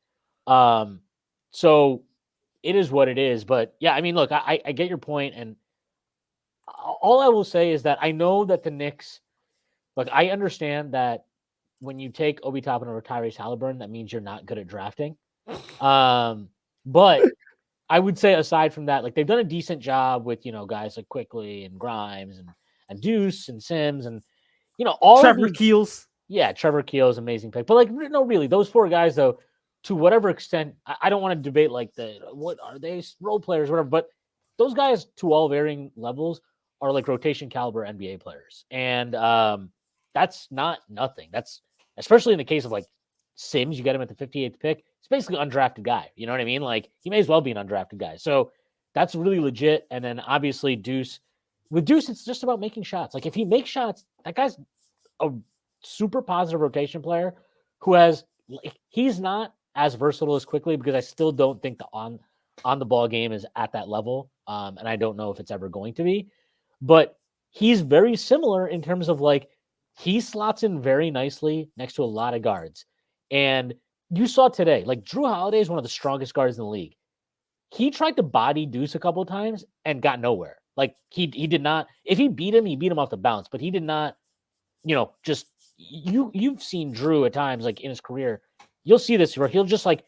So it is what it is. But yeah, I mean, look, I get your point, and all I will say is that I know that the Knicks, like, I understand that when you take Obi Toppin or Tyrese Halliburton, that means you're not good at drafting. But I would say aside from that, like, they've done a decent job with, guys like Quickly and Grimes and Deuce and Sims and, all Trevor of these, Keels. Yeah, Trevor Keels, amazing pick. But like, no, really, those four guys though, to whatever extent, I don't want to debate like what are they role players, whatever. But those guys, to all varying levels, are like rotation caliber NBA players, and that's not nothing. That's especially in the case of like Sims, you get him at the 58th pick. It's basically an undrafted guy. You know what I mean? Like, he may as well be an undrafted guy. So that's really legit. And then obviously Deuce. With Deuce, it's just about making shots. Like, if he makes shots, that guy's a super positive rotation player who he's not as versatile as Quickly, because I still don't think the on the ball game is at that level. And I don't know if it's ever going to be, but he's very similar in terms of like, he slots in very nicely next to a lot of guards. And you saw today, like, Drew Holiday is one of the strongest guards in the league. He tried to body Deuce a couple of times and got nowhere. Like, he did not, if he beat him off the bounce, but he did not, just, you've seen Drew at times, like, in his career, you'll see this where he'll just like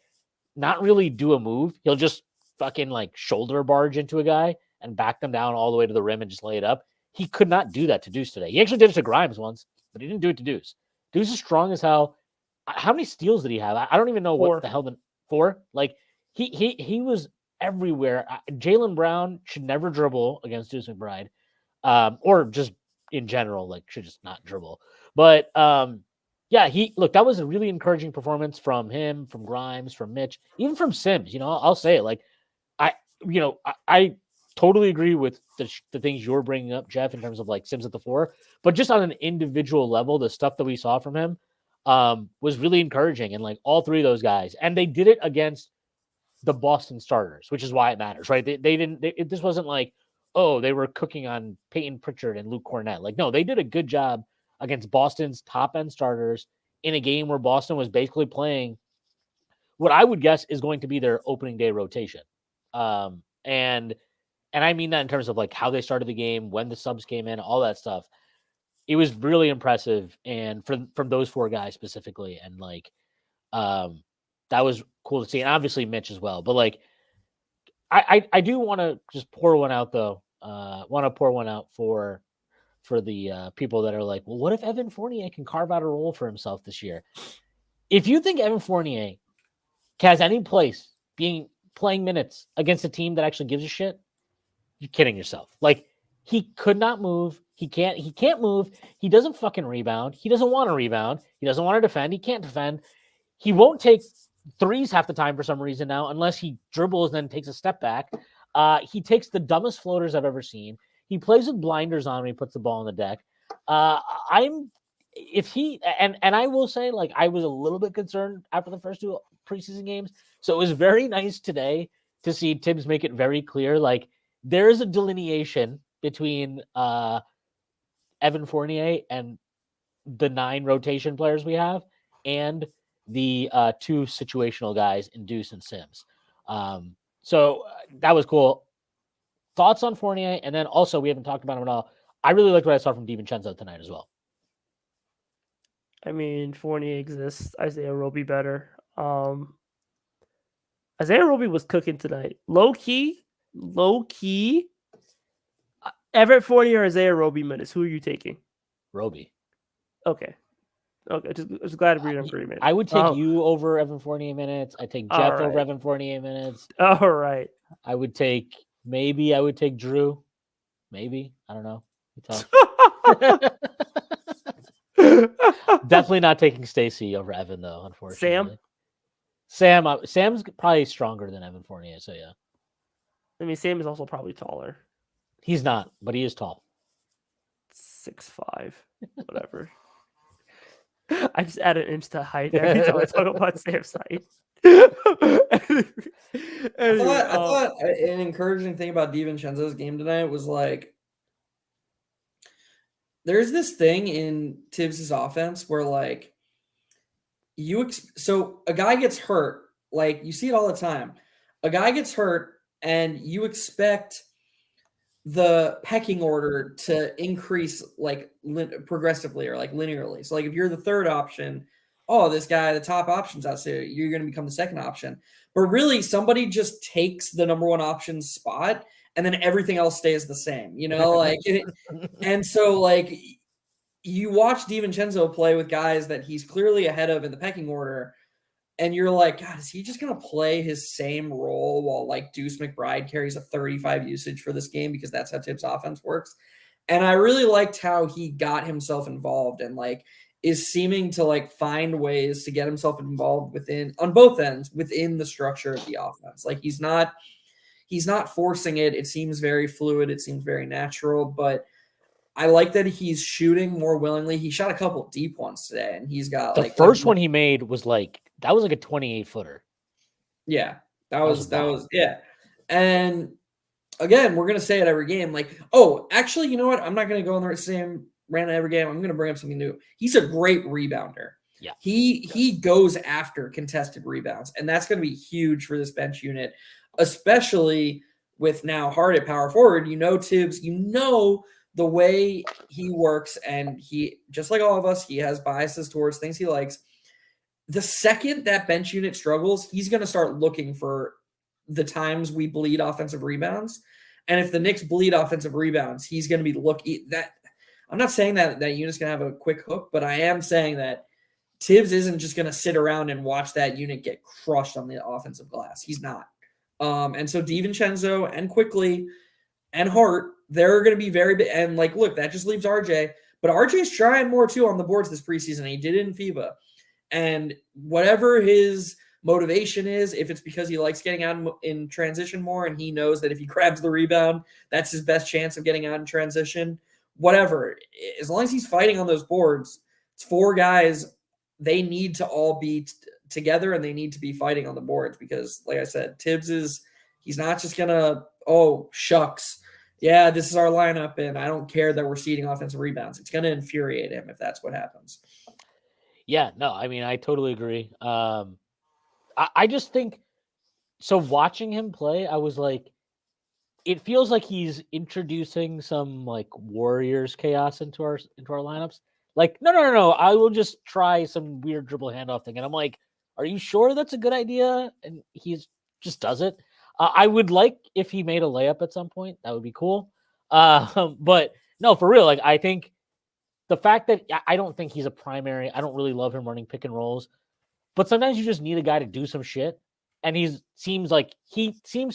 not really do a move. He'll just fucking like shoulder barge into a guy and back them down all the way to the rim and just lay it up. He could not do that to Deuce today. He actually did it to Grimes once, but he didn't do it to Deuce. Deuce is strong as hell. How many steals did he have? I don't even know what the hell. 4? Like, he was everywhere. Jaylen Brown should never dribble against Deuce McBride, or just in general, like, should just not dribble. But yeah, that was a really encouraging performance from him, from Grimes, from Mitch, even from Sims. I'll say it. Like, I totally agree with the things you're bringing up, Jeff, in terms of like Sims at the 4, but just on an individual level, the stuff that we saw from him was really encouraging. And like, all three of those guys, and they did it against the Boston starters, which is why it matters, right? This wasn't like, oh, they were cooking on Peyton Pritchard and Luke Cornett. Like, no, they did a good job against Boston's top end starters in a game where Boston was basically playing what I would guess is going to be their opening day rotation. And I mean that in terms of like how they started the game, when the subs came in, all that stuff. It was really impressive. And from those four guys specifically. And like, that was cool to see. And obviously Mitch as well, but like, I do want to just pour one out though. Want to pour one out for the people that are like, well, what if Evan Fournier can carve out a role for himself this year? If you think Evan Fournier has any place playing minutes against a team that actually gives a shit, you're kidding yourself. Like, he could not move. He can't move. He doesn't fucking rebound. He doesn't want to rebound. He doesn't want to defend. He can't defend. He won't take threes half the time for some reason now, unless he dribbles and then takes a step back. He takes the dumbest floaters I've ever seen. He plays with blinders on when he puts the ball on the deck. I will say, like, I was a little bit concerned after the first 2 preseason games. So it was very nice today to see Tibbs make it very clear, like, there is a delineation between Evan Fournier and the 9 rotation players we have, and the 2 situational guys in Deuce and Sims. So that was cool. Thoughts on Fournier? And then also, we haven't talked about him at all. I really liked what I saw from DiVincenzo tonight as well. I mean, Fournier exists. Isaiah Roby better. Isaiah Roby was cooking tonight. Low key. Everett Fournier or Isaiah Roby minutes. Who are you taking? Roby. Okay. Just glad to be in agreement. I would take you over Evan Fournier minutes. I take Jeff over Evan Fournier minutes. All right. I would take Drew. Maybe. I don't know. Definitely not taking Stacy over Evan though, unfortunately. Sam's probably stronger than Evan Fournier, so yeah. I mean, Sam is also probably taller. He's not, but he is tall. 6'5", whatever. I just add an inch to height every time I talk about Sam's height. I thought an encouraging thing about DiVincenzo's game tonight was like, there's this thing in Tibbs' offense where like so a guy gets hurt, like you see it all the time. A guy gets hurt and you expect the pecking order to increase like progressively or like linearly. So like if you're the third option, oh, this guy, the top option's out, so you're going to become the second option. But really, somebody just takes the number one option spot, and then everything else stays the same. You know, like, and so like you watch DiVincenzo play with guys that he's clearly ahead of in the pecking order, and you're like, God, is he just going to play his same role while like Deuce McBride carries a 35 usage for this game because that's how Tibbs' offense works? And I really liked how he got himself involved and like is seeming to like find ways to get himself involved on both ends within the structure of the offense. Like he's not forcing it. It seems very fluid. It seems very natural, but I like that he's shooting more willingly. He shot a couple deep ones today, and he's got the first one he made was like a 28-footer. Yeah, that was yeah. And again, we're gonna say it every game. Like, oh, actually, you know what? I'm not gonna go on the same rant every game. I'm gonna bring up something new. He's a great rebounder. Yeah, he goes after contested rebounds, and that's gonna be huge for this bench unit, especially with now Hart at power forward. You know, Tibbs. You know the way he works, and he, just like all of us, he has biases towards things he likes. The second that bench unit struggles, he's going to start looking for the times we bleed offensive rebounds. And if the Knicks bleed offensive rebounds, he's going to be looking that. I'm not saying that unit's going to have a quick hook, but I am saying that Tibbs isn't just going to sit around and watch that unit get crushed on the offensive glass. He's not. And so DiVincenzo and Quickly and Hart, they're going to be very big. And like, look, that just leaves RJ. But RJ's trying more too on the boards this preseason. He did it in FIBA. And whatever his motivation is, if it's because he likes getting out in transition more and he knows that if he grabs the rebound, that's his best chance of getting out in transition, whatever. As long as he's fighting on those boards, it's four guys. They need to all be together and they need to be fighting on the boards because, like I said, he's not just going to, oh, shucks. Yeah, this is our lineup, and I don't care that we're ceding offensive rebounds. It's going to infuriate him if that's what happens. Yeah, no, I mean, I totally agree. I just think, so watching him play, I was like, it feels like he's introducing some like Warriors chaos into our lineups. Like, no, I will just try some weird dribble handoff thing. And I'm like, are you sure that's a good idea? And he just does it. I would like if he made a layup at some point. That would be cool. But no, for real, like I think the fact that I don't think he's a primary, I don't really love him running pick and rolls, but sometimes you just need a guy to do some shit. And he seems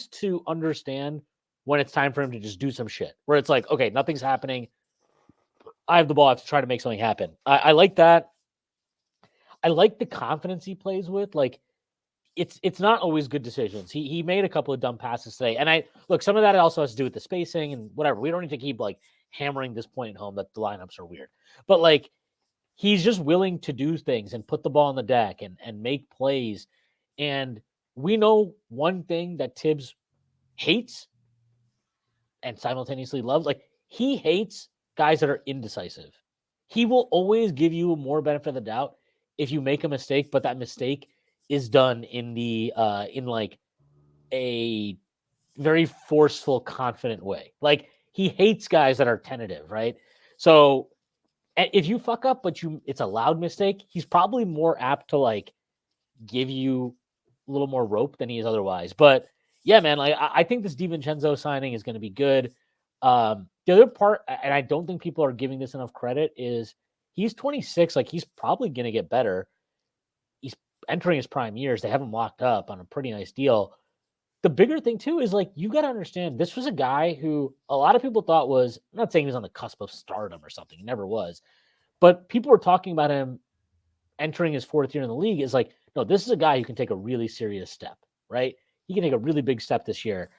to understand when it's time for him to just do some shit, where it's like, okay, nothing's happening. I have the ball. I have to try to make something happen. I like that. I like the confidence he plays with. Like, it's not always good decisions. He made a couple of dumb passes today. And some of that also has to do with the spacing and whatever. We don't need to keep like hammering this point home that the lineups are weird. But like, he's just willing to do things and put the ball on the deck and make plays. And we know one thing that Tibbs hates and simultaneously loves. Like, he hates guys that are indecisive. He will always give you more benefit of the doubt if you make a mistake, but that mistake is done in like a very forceful, confident way. Like, he hates guys that are tentative, right? So if you fuck up, but it's a loud mistake, he's probably more apt to like give you a little more rope than he is otherwise. But yeah, man, like I think this DiVincenzo signing is going to be good. The other part, and I don't think people are giving this enough credit, is he's 26. Like, he's probably going to get better. He's entering his prime years. They have him locked up on a pretty nice deal. The bigger thing too is like, you got to understand, this was a guy who a lot of people thought was, I'm not saying he was on the cusp of stardom or something. He never was. But people were talking about him entering his fourth year in the league is like, no, this is a guy who can take a really serious step, right? He can take a really big step this year.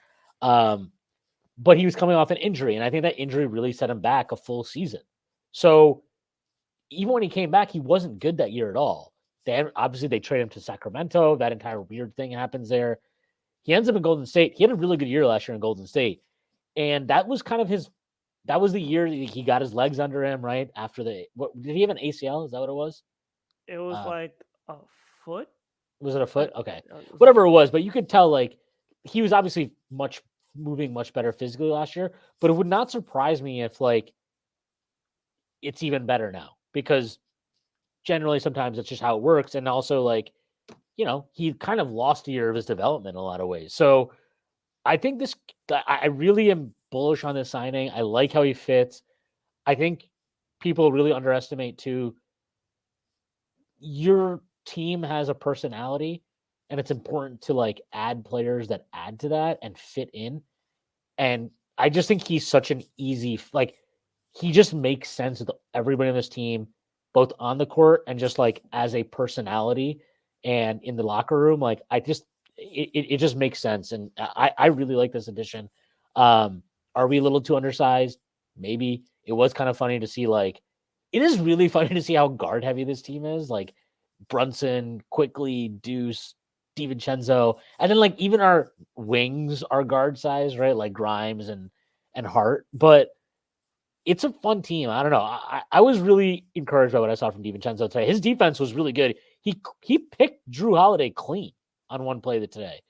But he was coming off an injury, and I think that injury really set him back a full season. So even when he came back, he wasn't good that year at all. obviously they trade him to Sacramento. That entire weird thing happens there. He ends up in Golden State. He had a really good year last year in Golden State. And that was kind of that was the year that he got his legs under him, right? After did he have an ACL? Is that what it was? It was like a foot. Was it a foot? Okay. It was Whatever it was, but you could tell like he was obviously moving much better physically last year, but it would not surprise me if like it's even better now, because generally sometimes that's just how it works. And also like, he kind of lost a year of his development in a lot of ways. So I think I really am bullish on this signing. I like how he fits. I think people really underestimate too. Your team has a personality, and it's important to like add players that add to that and fit in. And I just think he's such an easy, like, he just makes sense with everybody on this team, both on the court and just like as a personality and in the locker room. Like, it just makes sense. And I really like this addition. Are we a little too undersized? Maybe. It was kind of funny to see, like, it is really funny to see how guard heavy this team is. Like Brunson, Quickly, Deuce, DiVincenzo, and then like even our wings are guard size, right? Like Grimes and Hart. But it's a fun team. I don't know. I was really encouraged by what I saw from DiVincenzo today. His defense was really good. He picked Drew Holiday clean on one play today.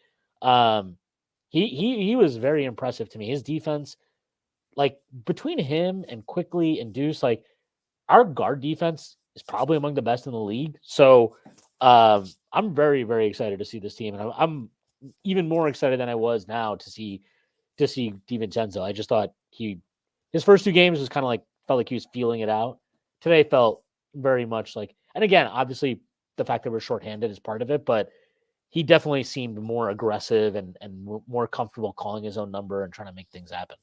He was very impressive to me. His defense, like between him and Quickly and Deuce, like our guard defense is probably among the best in the league. So I'm very, very excited to see this team. And I'm even more excited than I was now to see DiVincenzo. I just thought his first two games was kind of like, felt like he was feeling it out. Today felt very much like, and again, obviously the fact that we're shorthanded is part of it, but he definitely seemed more aggressive and more comfortable calling his own number and trying to make things happen.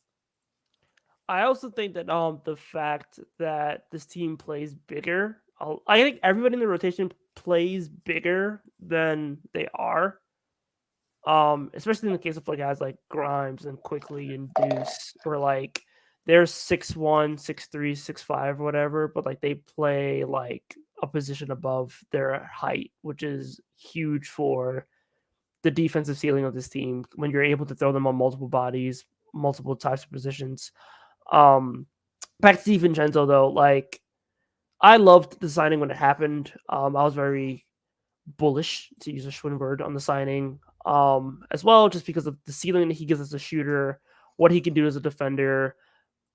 I also think that the fact that this team plays bigger, I think everybody in the rotation plays bigger than they are. Especially in the case of like guys like Grimes and Quickly and Deuce, where like they're 6'1", 6'3", 6'5", or whatever, but like they play like a position above their height, which is huge for the defensive ceiling of this team when you're able to throw them on multiple bodies, multiple types of positions. Back to DiVincenzo though, like I loved the signing when it happened. I was very bullish, to use a Schwinn word, on the signing, as well, just because of the ceiling that he gives as a shooter, what he can do as a defender,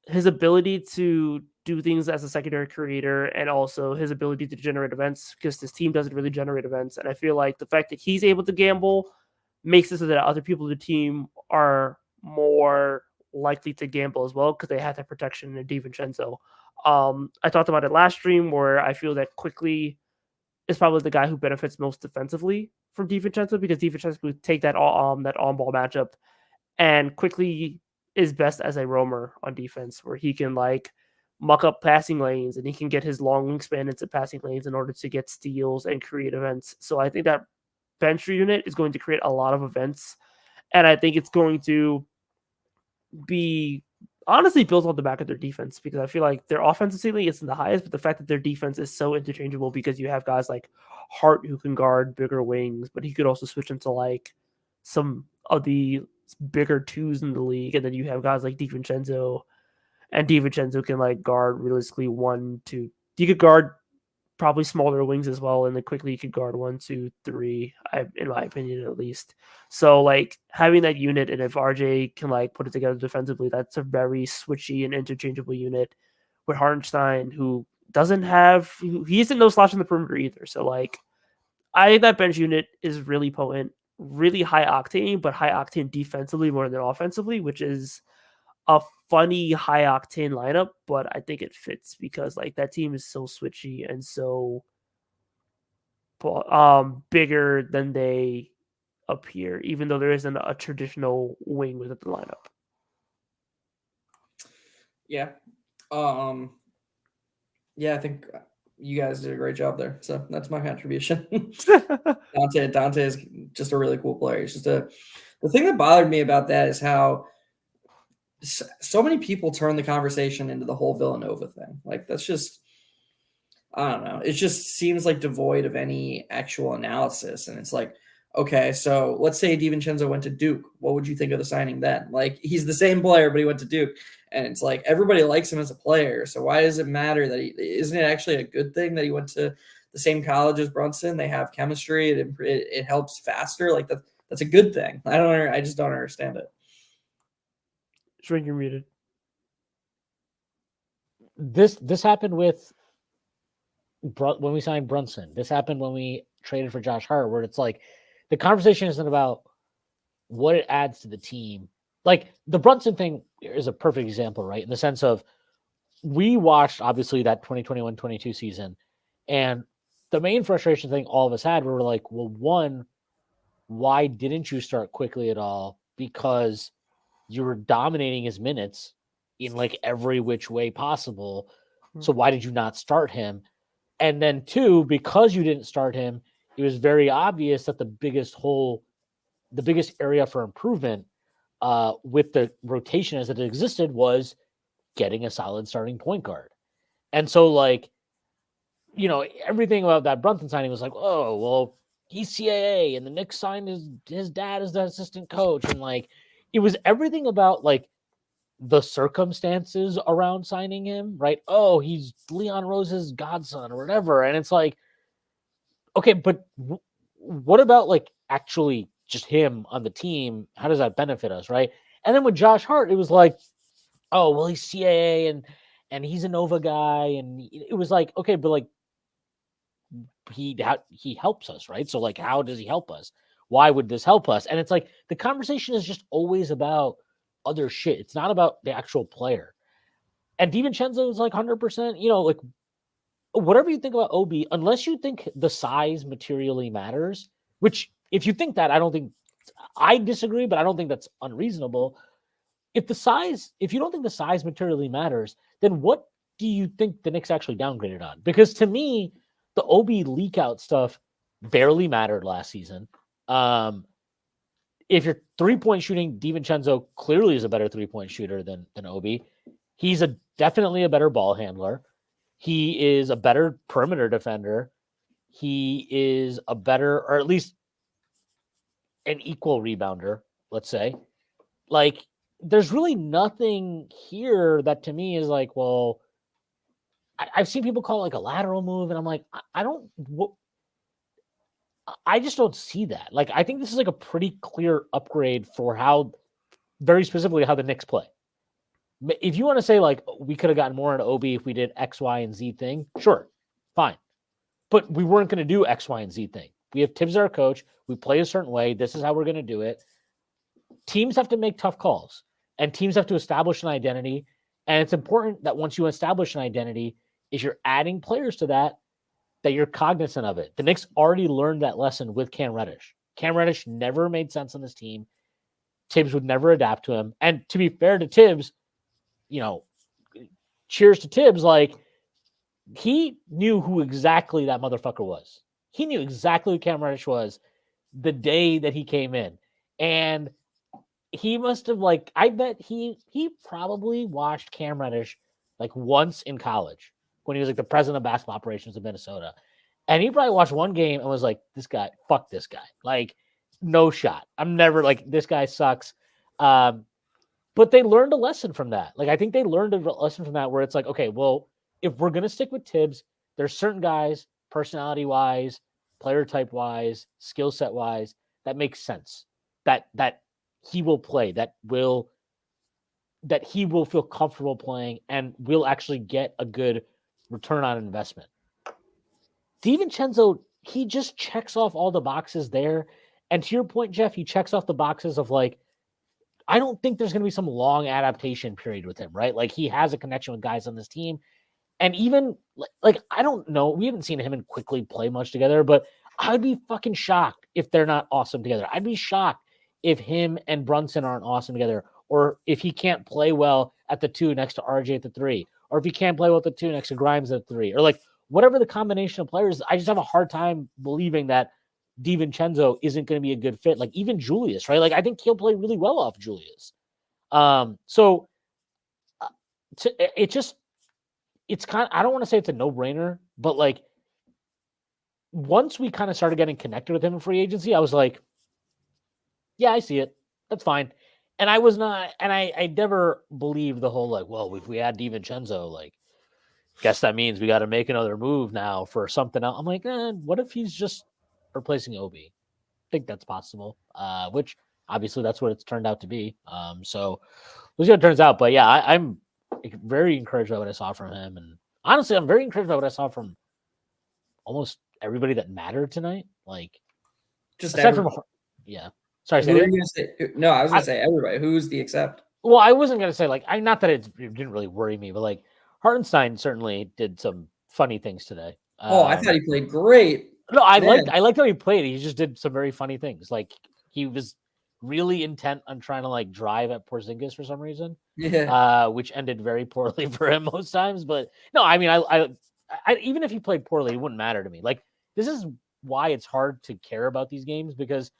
his ability to do things as a secondary creator, and also his ability to generate events, because this team doesn't really generate events. And I feel like the fact that he's able to gamble makes it so that other people in the team are more likely to gamble as well, because they have that protection in DiVincenzo. I talked about it last stream where I feel that Quickly is probably the guy who benefits most defensively from DiVincenzo, because DiVincenzo would take that on-ball matchup, and Quickly is best as a roamer on defense, where he can like muck up passing lanes and he can get his long wingspan into passing lanes in order to get steals and create events. So I think that bench unit is going to create a lot of events, and I think it's going to be honestly built on the back of their defense, because I feel like their offensive ceiling isn't the highest, but the fact that their defense is so interchangeable, because you have guys like Hart who can guard bigger wings, but he could also switch into like some of the bigger twos in the league, and then you have guys like DiVincenzo, and DiVincenzo can like guard realistically 1, 2. You could guard probably smaller wings as well, and then Quickly you could guard 1, 2, 3. In my opinion, at least. So like having that unit, and if RJ can like put it together defensively, that's a very switchy and interchangeable unit. With Hartenstein, who he isn't no slouch on the perimeter either. So like I think that bench unit is really potent, really high octane, but high octane defensively more than offensively, which is a funny high octane lineup, but I think it fits because like that team is so switchy and so bigger than they appear, even though there isn't a traditional wing within the lineup. Yeah. Yeah, I think you guys did a great job there. So that's my contribution. Dante is just a really cool player. It's just the thing that bothered me about that is how so many people turn the conversation into the whole Villanova thing. Like that's just, I don't know. It just seems like devoid of any actual analysis. And it's like, okay, so let's say DiVincenzo went to Duke. What would you think of the signing then? Like, he's the same player, but he went to Duke. And it's like, everybody likes him as a player. So why does it matter that isn't it actually a good thing that he went to the same college as Brunson? They have chemistry. It helps faster. Like, that's a good thing. I just don't understand it. Shrink, you're muted. This happened with when we signed Brunson. This happened when we traded for Josh Hart, where it's like the conversation isn't about what it adds to the team. Like the Brunson thing is a perfect example, right? In the sense of we watched obviously that 2021-22 season, and the main frustration thing all of us had, we were like, well, one, why didn't you start quickly at all? Because you were dominating his minutes in like every which way possible. So why did you not start him? And then two, because you didn't start him, it was very obvious that the biggest area for improvement with the rotation as it existed was getting a solid starting point guard. And so like, you know, everything about that Brunson signing was like, oh, well, he's CAA and the Knicks signed his dad as the assistant coach. And like, it was everything about like the circumstances around signing him, right? Oh, he's Leon Rose's godson or whatever. And it's like, okay, but what about like actually just him on the team? How does that benefit us, right? And then with Josh Hart, it was like, oh, well, he's CAA and he's a Nova guy. And it was like, okay, but like he helps us, right? So like, how does he help us? Why would this help us? And it's like the conversation is just always about other shit. It's not about the actual player. And DiVincenzo is like 100%, you know, like whatever you think about OB, unless you think the size materially matters, which if you think that, I disagree, but I don't think that's unreasonable. If you don't think the size materially matters, then what do you think the Knicks actually downgraded on? Because to me, the OB leak out stuff barely mattered last season. If you're 3-point shooting, DiVincenzo clearly is a better 3-point shooter than Obi. He's definitely a better ball handler. He is a better perimeter defender. He is a better, or at least an equal rebounder, let's say. Like, there's really nothing here that to me is like, well, I've seen people call it like a lateral move, and I'm like, I just don't see that. Like, I think this is like a pretty clear upgrade for very specifically how the Knicks play. If you want to say like we could have gotten more into OB if we did X, Y, and Z thing, sure, fine. But we weren't going to do X, Y, and Z thing. We have Tibbs, our coach. We play a certain way. This is how we're going to do it. Teams have to make tough calls, and teams have to establish an identity. And it's important that once you establish an identity, if you're adding players to that you're cognizant of it. The Knicks already learned that lesson with Cam Reddish. Cam Reddish never made sense on this team. Tibbs would never adapt to him. And to be fair to Tibbs, you know, cheers to Tibbs, like, he knew who exactly that motherfucker was. He knew exactly who Cam Reddish was the day that he came in. And he must have, like, I bet he probably watched Cam Reddish like once in college when he was like the president of basketball operations of Minnesota. And he probably watched one game and was like, fuck this guy. Like, no shot. I'm never like, this guy sucks. But they learned a lesson from that. Like, I think they learned a lesson from that where it's like, okay, well, if we're going to stick with Tibbs, there's certain guys, personality wise, player type wise, skill set wise, that makes sense. That he will play, that he will feel comfortable playing and will actually get a good return on investment. DiVincenzo, he just checks off all the boxes there. And to your point, Jeff, he checks off the boxes of like, I don't think there's going to be some long adaptation period with him, right? Like, he has a connection with guys on this team. And even like, I don't know, we haven't seen him and Quickly play much together, but I'd be fucking shocked if they're not awesome together. I'd be shocked if him and Brunson aren't awesome together, or if he can't play well at the 2 next to RJ at the 3, or if he can't play well at the 2 next to Grimes at the 3, or like whatever the combination of players. I just have a hard time believing that DiVincenzo isn't going to be a good fit. Like, even Julius, right? Like, I think he'll play really well off Julius. It's kind of, I don't want to say it's a no-brainer, But like once we kind of started getting connected with him in free agency, I was like, yeah, I see it. That's fine. And I was not, and I never believed the whole like, well, if we add DiVincenzo, like, guess that means we got to make another move now for something else. I'm like, what if he's just replacing Obi? I think that's possible. Which obviously that's what it's turned out to be. So we'll see how it turns out. But yeah, I'm very encouraged by what I saw from him, and honestly, I'm very encouraged by what I saw from almost everybody that mattered tonight. Like, Just aside from, yeah. Sorry, Who are you gonna say? No, I was gonna say everybody. Who's the except? Well, I wasn't gonna say like not that it didn't really worry me, but like Hartenstein certainly did some funny things today. Oh, I thought he played great. No, I liked how he played. He just did some very funny things. Like he was really intent on trying to like drive at Porzingis for some reason. Yeah. Which ended very poorly for him most times. But no, I mean, I even if he played poorly, it wouldn't matter to me. Like this is why it's hard to care about these games because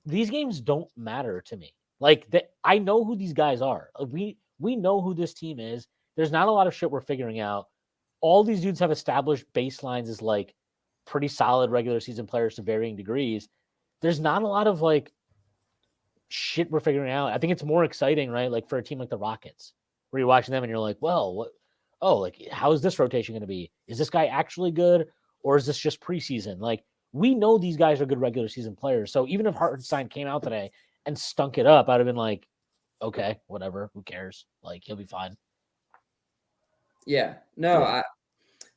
these games don't matter to me. Like I know who these guys are. We know who this team is. There's not a lot of shit we're figuring out. All these dudes have established baselines as like pretty solid regular season players to varying degrees. There's not a lot of like shit we're figuring out. I think it's more exciting, right? Like for a team like the Rockets, where you're watching them and you're like, well, what? Oh, like how is this rotation going to be? Is this guy actually good, or is this just preseason? Like we know these guys are good regular season players. So even if Hartenstein came out today and stunk it up, I'd have been like, okay, whatever, who cares? Like he'll be fine. Yeah. No, Yeah.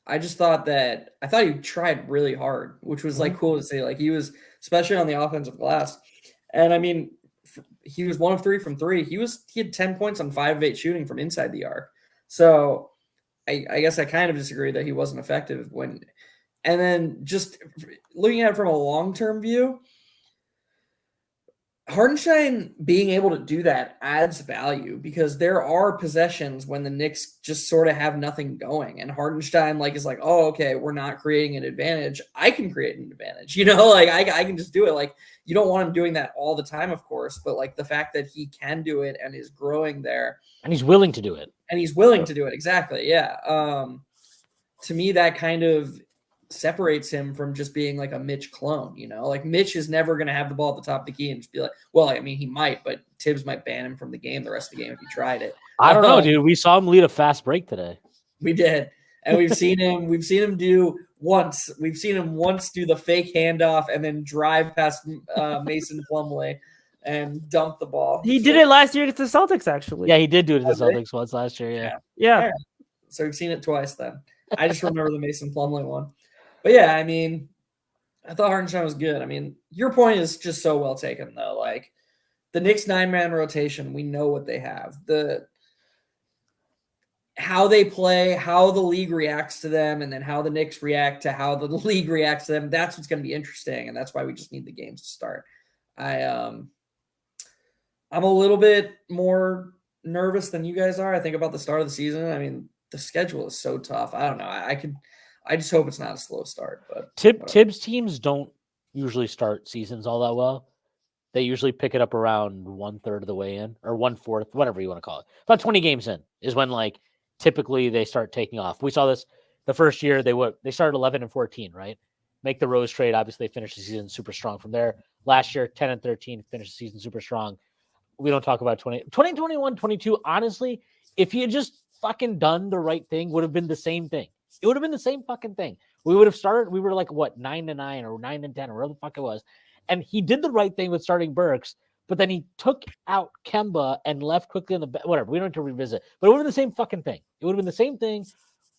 I just thought he tried really hard, which was like cool to see. Like he was, especially on the offensive glass. And I mean, he was 1 of 3 from 3. He had 10 points on 5 of 8 shooting from inside the arc. So I guess I kind of disagree that he wasn't effective and then just looking at it from a long-term view, Hartenstein being able to do that adds value because there are possessions when the Knicks just sort of have nothing going, and Hartenstein is like, oh, okay, we're not creating an advantage. I can create an advantage, like I can just do it. Like you don't want him doing that all the time, of course, but like the fact that he can do it and is growing there, and he's willing to do it, exactly, yeah. To me, that kind of separates him from just being like a Mitch clone, like Mitch is never going to have the ball at the top of the key and just be like, well, I mean, he might, but Tibbs might ban him from the game the rest of the game if he tried it. I don't know, dude. We saw him lead a fast break today. We did. And we've seen him do once do the fake handoff and then drive past Mason Plumlee and dunk the ball. He did it last year against the Celtics, actually. Yeah, he did do it against the Celtics once last year. Yeah. So we've seen it twice then. I just remember the Mason Plumlee one. But yeah, I mean, I thought Hartenstein was good. I mean, your point is just so well taken, though. Like the Knicks 9-man rotation, we know what they have. How they play, how the league reacts to them, and then how the Knicks react to how the league reacts to them. That's what's going to be interesting, and that's why we just need the games to start. I'm a little bit more nervous than you guys are, I think, about the start of the season. I mean, the schedule is so tough. I don't know. I just hope it's not a slow start. But Tibbs teams don't usually start seasons all that well. They usually pick it up around 1/3 of the way in, or 1/4, whatever you want to call it. About 20 games in is when typically they start taking off. We saw this the first year they started 11-14, right? Make the Rose trade. Obviously, they finished the season super strong from there. Last year, 10-13, finished the season super strong. We don't talk about 2021, 22. Honestly, if he had just fucking done the right thing, would have been the same thing. It would have been the same fucking thing. We would have started. We were 9-9 or 9-10 or whatever the fuck it was. And he did the right thing with starting Burks, but then he took out Kemba and left quickly in the whatever. We don't have to revisit, but it would have been the same fucking thing. It would have been the same thing.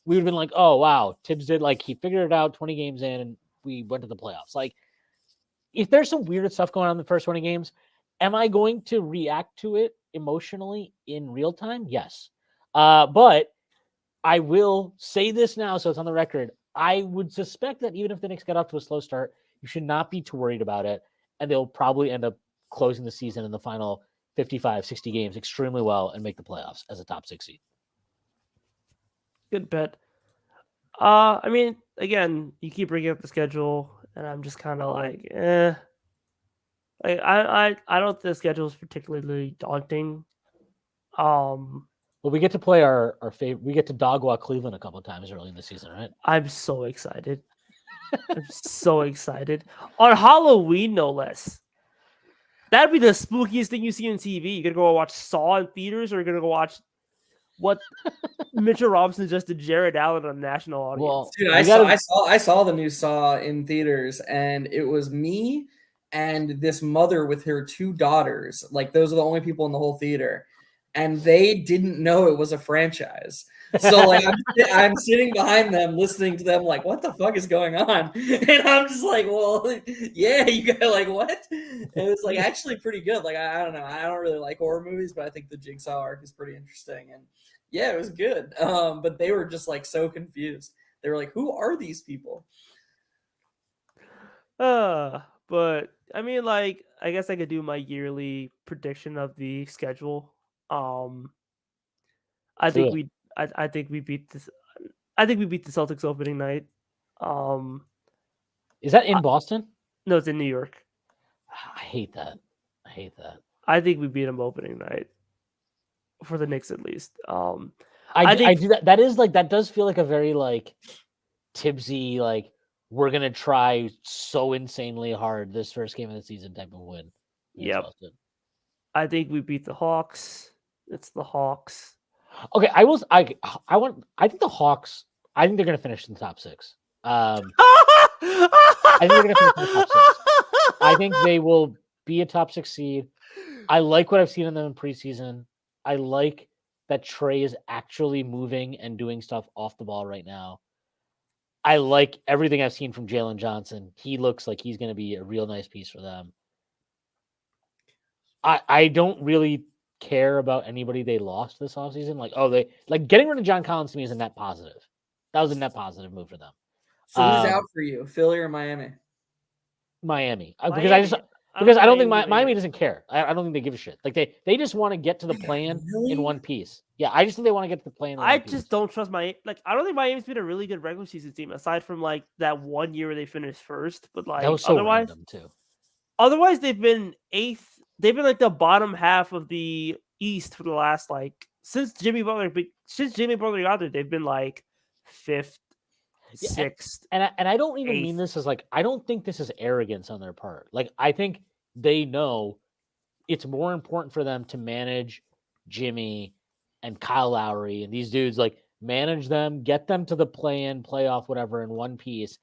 We would have been like, oh wow, Tibbs did he figured it out 20 games in, and we went to the playoffs. Like, if there's some weird stuff going on in the first 20 games, am I going to react to it emotionally in real time? Yes. But I will say this now, so it's on the record. I would suspect that even if the Knicks get off to a slow start, you should not be too worried about it, and they'll probably end up closing the season in the final 55, 60 games extremely well and make the playoffs as a top 6 seed. Good bet. I mean, again, you keep bringing up the schedule, and I'm just kind of like, eh. I don't think the schedule is particularly daunting. Well, we get to play our favorite. We get to dog walk Cleveland a couple of times early in the season, right? I'm so excited. I'm so excited. On Halloween, no less. That'd be the spookiest thing you see on TV. You're gonna go watch Saw in theaters, or you're gonna go watch what Mitchell Robinson just did Jared Allen on national audience. Well, Dude, we I gotta- saw the new Saw in theaters, and it was me and this mother with her 2 daughters. Like, those are the only people in the whole theater, and they didn't know it was a franchise. So like I'm sitting behind them, listening to them, like, what the fuck is going on? And I'm just like, well, yeah, you got like what? And it was like actually pretty good. Like I don't know, I don't really like horror movies, but I think the Jigsaw arc is pretty interesting, and yeah, it was good. But they were just like so confused. They were like, who are these people? But I mean, like, I guess I could do my yearly prediction of the schedule. I Do think it. we, I think we beat this. I think we beat the Celtics opening night. Is that in Boston? No, it's in New York. I hate that. I think we beat them opening night for the Knicks at least. I think- do that. That is like that does feel like a very like Tibbsy, like we're gonna try so insanely hard this first game of the season type of win. That's Yep. Boston. I think we beat the Hawks. It's the Hawks. Okay, I think the Hawks. I think they're gonna finish in the top 6. I think they're gonna finish in the top 6. I think they will be a top 6 seed. I like what I've seen in them in preseason. I like that Trey is actually moving and doing stuff off the ball right now. I like everything I've seen from Jalen Johnson. He looks like he's going to be a real nice piece for them. I don't really care about anybody they lost this offseason. Like, they like getting rid of John Collins to me is a net positive. That was a net positive move for them. So who's out for you, Philly or Miami? Miami. Because Miami. I don't think Miami doesn't care. I don't think they give a shit. Like they just want to get to the play-in in one piece. Yeah, I just think they want to get to the play-in. I just don't trust Miami. Like, I don't think Miami's been a really good regular season team aside from like that one year where they finished first. But like, that was so random too. Otherwise, they've been 8th. They've been like the bottom half of the East for the last since Jimmy Butler got there. They've been like 5th, 6th, and I don't even 8th. mean this as like I don't think this is arrogance on their part. Like I think they know it's more important for them to manage Jimmy and Kyle Lowry and these dudes, like manage them, get them to the play-in, playoff, whatever in one piece,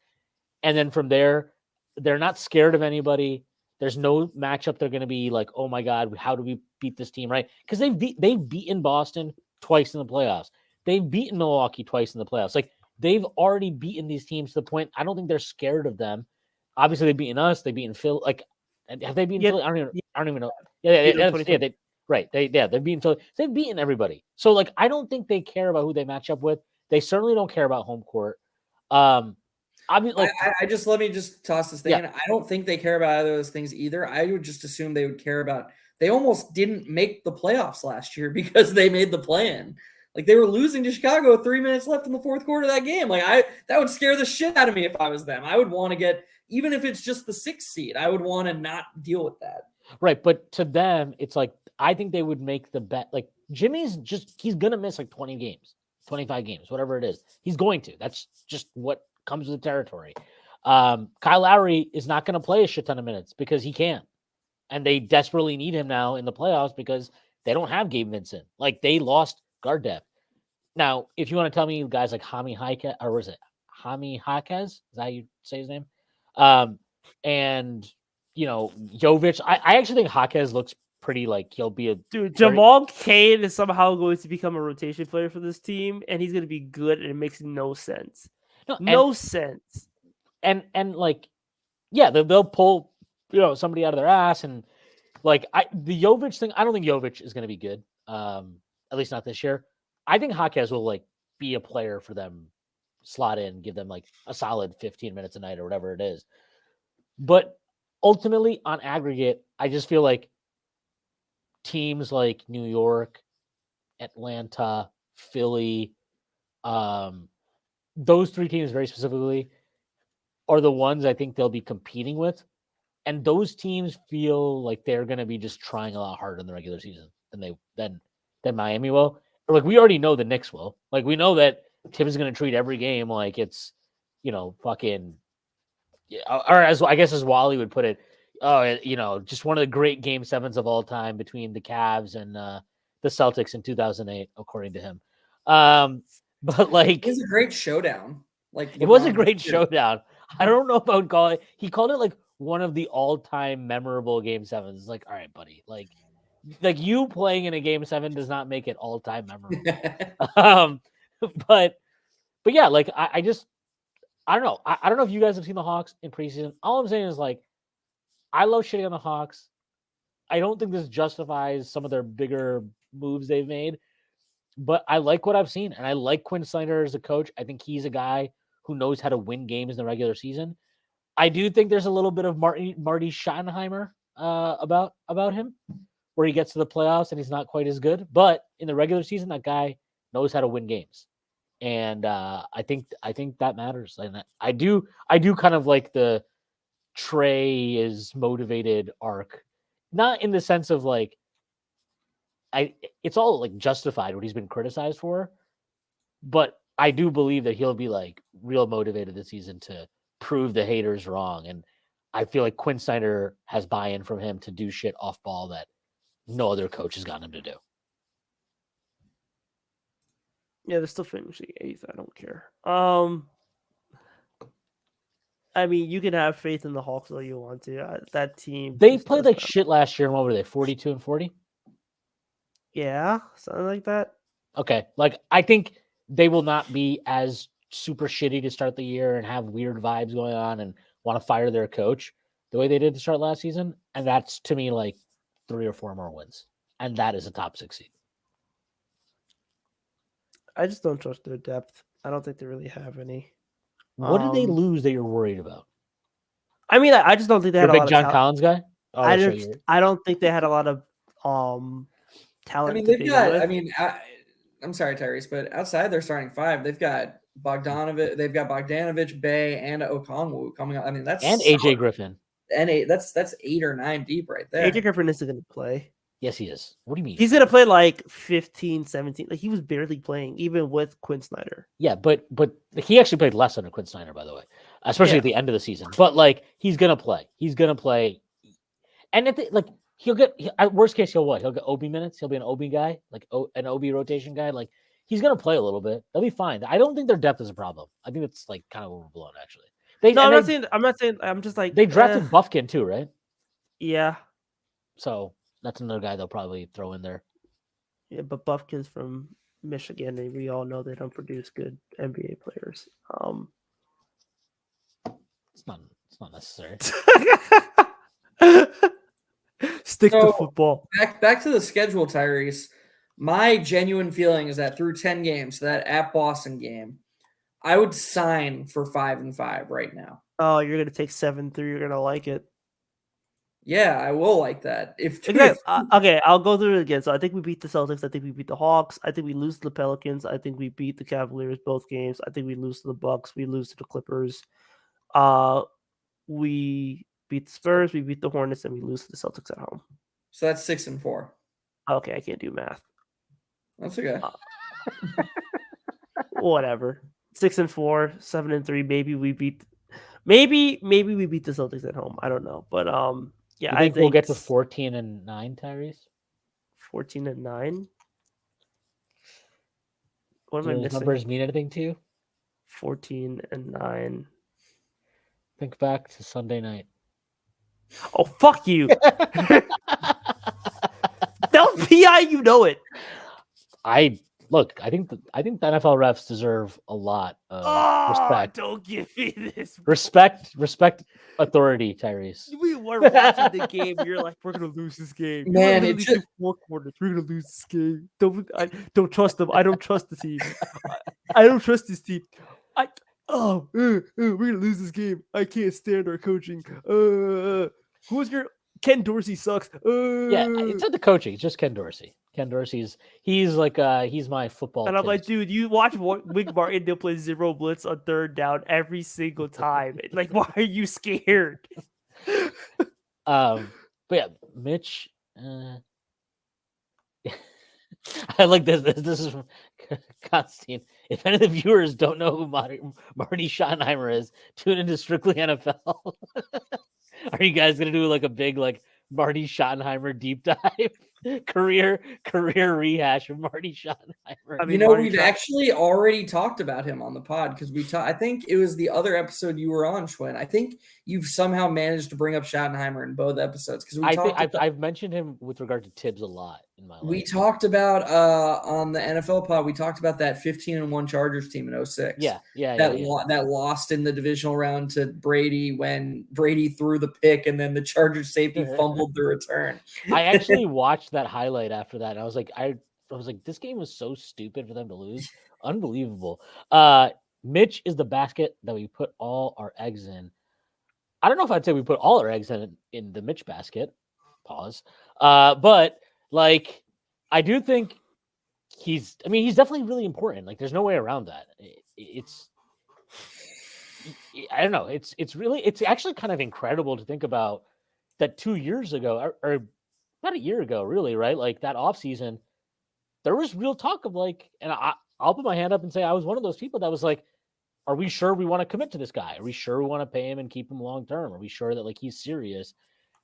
and then from there, they're not scared of anybody. There's no matchup they're going to be like, oh my God, how do we beat this team, right? Because they've beaten Boston twice in the playoffs. They've beaten Milwaukee twice in the playoffs. Like they've already beaten these teams to the point I don't think they're scared of them. Obviously, they've beaten us. They've beaten Phil. Like, have they beaten Philly? I don't even know. They've beaten Philly. They've beaten everybody. So like, I don't think they care about who they match up with. They certainly don't care about home court. I mean, let me just toss this thing in. I don't think they care about either of those things either. I would just assume they would care about. They almost didn't make the playoffs last year because they made the play-in. Like they were losing to Chicago with 3 minutes left in the fourth quarter of that game. Like that would scare the shit out of me if I was them. I would want to get, even if it's just the 6th seed, I would want to not deal with that. Right, but to them, it's like I think they would make the bet. Like Jimmy's he's gonna miss like 20 games, 25 games, whatever it is. He's going to. That's just what comes with the territory. Kyle Lowry is not going to play a shit ton of minutes because he can't. And they desperately need him now in the playoffs because they don't have Gabe Vincent. Like they lost guard depth. Now, if you want to tell me guys like Hami Haikes, or was it Hami Haikes? Is that how you say his name? And Jovic, I actually think Haikes looks pretty like he'll be a dude. Jamal Cain is somehow going to become a rotation player for this team, and he's going to be good, and it makes no sense. No sense. And like, yeah, they'll pull somebody out of their ass, and like the Jovic thing. I don't think Jovic is going to be good. At least not this year. I think Haikes will like be a player for them, slot in, give them like a solid 15 minutes a night or whatever it is. But ultimately, on aggregate, I just feel like teams like New York, Atlanta, Philly, those 3 teams very specifically are the ones I think they'll be competing with. And those teams feel like they're going to be just trying a lot harder in the regular season than Miami will. or like we already know the Knicks will. Like we know that Tim is going to treat every game like it's, fucking, or as I guess as Wally would put it, just one of the great game sevens of all time between the Cavs and the Celtics in 2008, according to him. But like, it was a great showdown. Like it was a LeBron great did. showdown. I don't know if I would call it. He called it like one of the all-time memorable game sevens. It's like, all right, buddy, like you playing in a game seven does not make it all-time memorable. um, but yeah, like I don't know. I don't know if you guys have seen the Hawks in preseason. All I'm saying is like, I love shitting on the Hawks. I don't think this justifies some of their bigger moves they've made, but I like what I've seen, and I like Quinn Snyder as a coach. I think he's a guy who knows how to win games in the regular season. I do think there's a little bit of Marty Schottenheimer about him, where he gets to the playoffs and he's not quite as good. But in the regular season, that guy knows how to win games, and I think that matters. And I do kind of like the Trey is motivated arc, not in the sense of like it's all like justified what he's been criticized for, but I do believe that he'll be like real motivated this season to prove the haters wrong. And I feel like Quinn Snyder has buy-in from him to do shit off ball that no other coach has gotten him to do. Yeah, they're still finishing 8th. I don't care. I mean, you can have faith in the Hawks all you want to. That team. They played like shit last year. And what were they? 42 and 40? Yeah, something like that. Okay. Like, I think they will not be as super shitty to start the year and have weird vibes going on and want to fire their coach the way they did to start last season. And that's, to me, like 3 or 4 more wins. And that is a top 6 seed. I just don't trust their depth. I don't think they really have any. What did they lose that you're worried about? I mean, I just don't think they had a big lot John of Collins guy? Oh, I don't think they had a lot of talent. I mean, they've got. I mean, I'm sorry, Tyrese, but outside their starting 5, they've got Bogdanovich, Bay, and Okongwu coming up. I mean, that's and AJ Griffin. And that's 8 or 9 deep right there. AJ Griffin isn't going to play. Yes, he is. What do you mean? He's going to play like 15, 17. Like, he was barely playing, even with Quinn Snyder. Yeah, but he actually played less under Quinn Snyder, by the way, especially at the end of the season. But like, he's going to play. He's going to play. And he'll get, worst case, he'll what? He'll get OB minutes. He'll be an OB guy, like an OB rotation guy. Like, he's going to play a little bit. They'll be fine. I don't think their depth is a problem. I think it's like kind of overblown, actually. I'm not saying. I'm just like, they drafted Buffkin too, right? Yeah. So that's another guy they'll probably throw in there. Yeah, but Buffkin's from Michigan, and we all know they don't produce good NBA players. It's not necessary. Stick to football. Back to the schedule, Tyrese. My genuine feeling is that through 10 games, that at Boston game, I would sign for 5-5 right now. Oh, you're gonna take 7-3. You're gonna like it. Yeah, I will like that. Okay, I'll go through it again. So I think we beat the Celtics. I think we beat the Hawks. I think we lose to the Pelicans. I think we beat the Cavaliers both games. I think we lose to the Bucks. We lose to the Clippers. We beat the Spurs. We beat the Hornets, and we lose to the Celtics at home. So that's 6-4. Okay, I can't do math. That's okay. Whatever. 6-4, 7-3. Maybe we beat the Celtics at home. I don't know, but yeah, I think we'll get to 14-9, Tyrese. 14-9. What am I missing? Those numbers mean anything to you? 14-9. Think back to Sunday night. Oh, fuck you! Don't PI, you know it. I think the NFL refs deserve a lot of respect. Don't give me this. Respect authority, Tyrese. We were watching the game. You're like, we're gonna lose this game. Man, it's 4 quarters. We're gonna lose this game. Don't trust them. I don't trust the team. I don't trust this team. We're gonna lose this game. I can't stand our coaching. Who's your Ken Dorsey sucks. Yeah, it's not the coaching. It's just Ken Dorsey. Ken Dorsey's he's my football. And I'm like, dude, you watch Wink Martindale play 0 blitz on 3rd down every single time. Like, why are you scared? But yeah, Mitch. I like this. This is from Constantine. If any of the viewers don't know who Marty Schottenheimer is, tune into Strictly NFL. Are you guys gonna do like a big like Marty Schottenheimer deep dive career rehash of Marty Schottenheimer? I mean, You know, Marty we've Schott- actually already talked about him on the pod because I think it was the other episode you were on, Schwinn. I think you've somehow managed to bring up Schottenheimer in both episodes because I think I've mentioned him with regard to Tibbs a lot in my life. we talked about on the NFL pod. We talked about that 15-1 Chargers team in 06. Yeah. That lost in the divisional round to Brady when Brady threw the pick and then the Chargers safety fumbled the return. I actually watched that highlight after that, and I was like, this game was so stupid for them to lose. Unbelievable. Mitch is the basket that we put all our eggs in. I don't know if I'd say we put all our eggs in the Mitch basket. Pause. But like, I do think he's definitely really important. Like, there's no way around that. I don't know. It's actually kind of incredible to think about that 2 years ago, or about a year ago, really, right? Like that offseason, there was real talk of like, and I'll put my hand up and say I was one of those people that was like, are we sure we want to commit to this guy? Are we sure we want to pay him and keep him long term? Are we sure that like he's serious?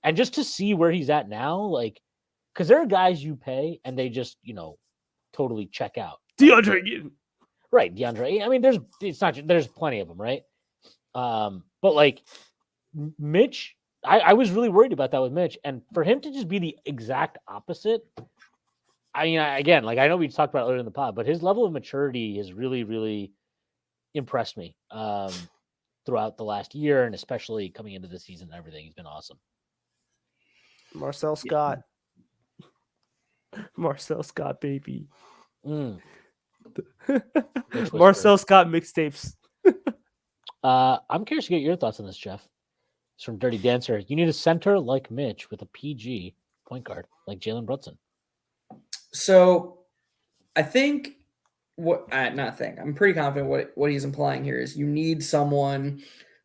And just to see where he's at now, like, because there are guys you pay and they just, totally check out. DeAndre. Right, DeAndre. I mean, there's plenty of them, right? But like Mitch, I was really worried about that with Mitch, and for him to just be the exact opposite. I mean, again, like I know we talked about it earlier in the pod, but his level of maturity has really, really impressed me throughout the last year, and especially coming into the season and everything. He's been awesome. Marcel Scott. Marcel Scott, baby. Marcel Scott mixtapes. I'm curious to get your thoughts on this, Jeff. It's from Dirty Dancer. You need a center like Mitch with a PG point guard like Jalen Brunson. So I think I'm pretty confident what he's implying here is you need someone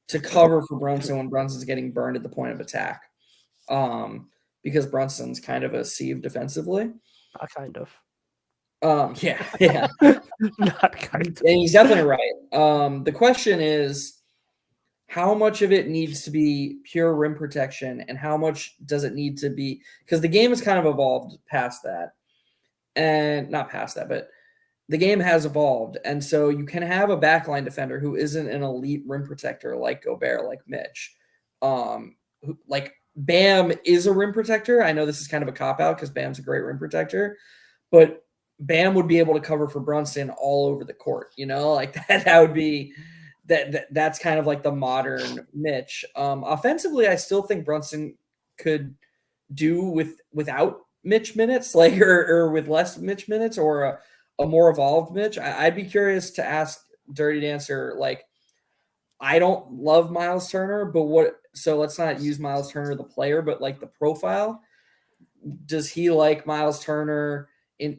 to cover for Brunson when Brunson's getting burned at the point of attack. Because Brunson's kind of a sieve defensively. Kind of. Yeah. Not kind of. And he's definitely right. The question is, how much of it needs to be pure rim protection and how much does it need to be, because the game has kind of evolved past that. And not past that, but the game has evolved. And so you can have a backline defender who isn't an elite rim protector like Gobert, like Mitch. Like Bam is a rim protector. I know this is kind of a cop-out because Bam's a great rim protector, but Bam would be able to cover for Brunson all over the court, like that would be that's kind of like the modern Mitch. Offensively, I still think Brunson could do without Mitch minutes, like or with less Mitch minutes, or a more evolved Mitch. I'd be curious to ask Dirty Dancer, like, I don't love Miles Turner, but so let's not use Miles Turner, the player, but like the profile. Does he like Miles Turner?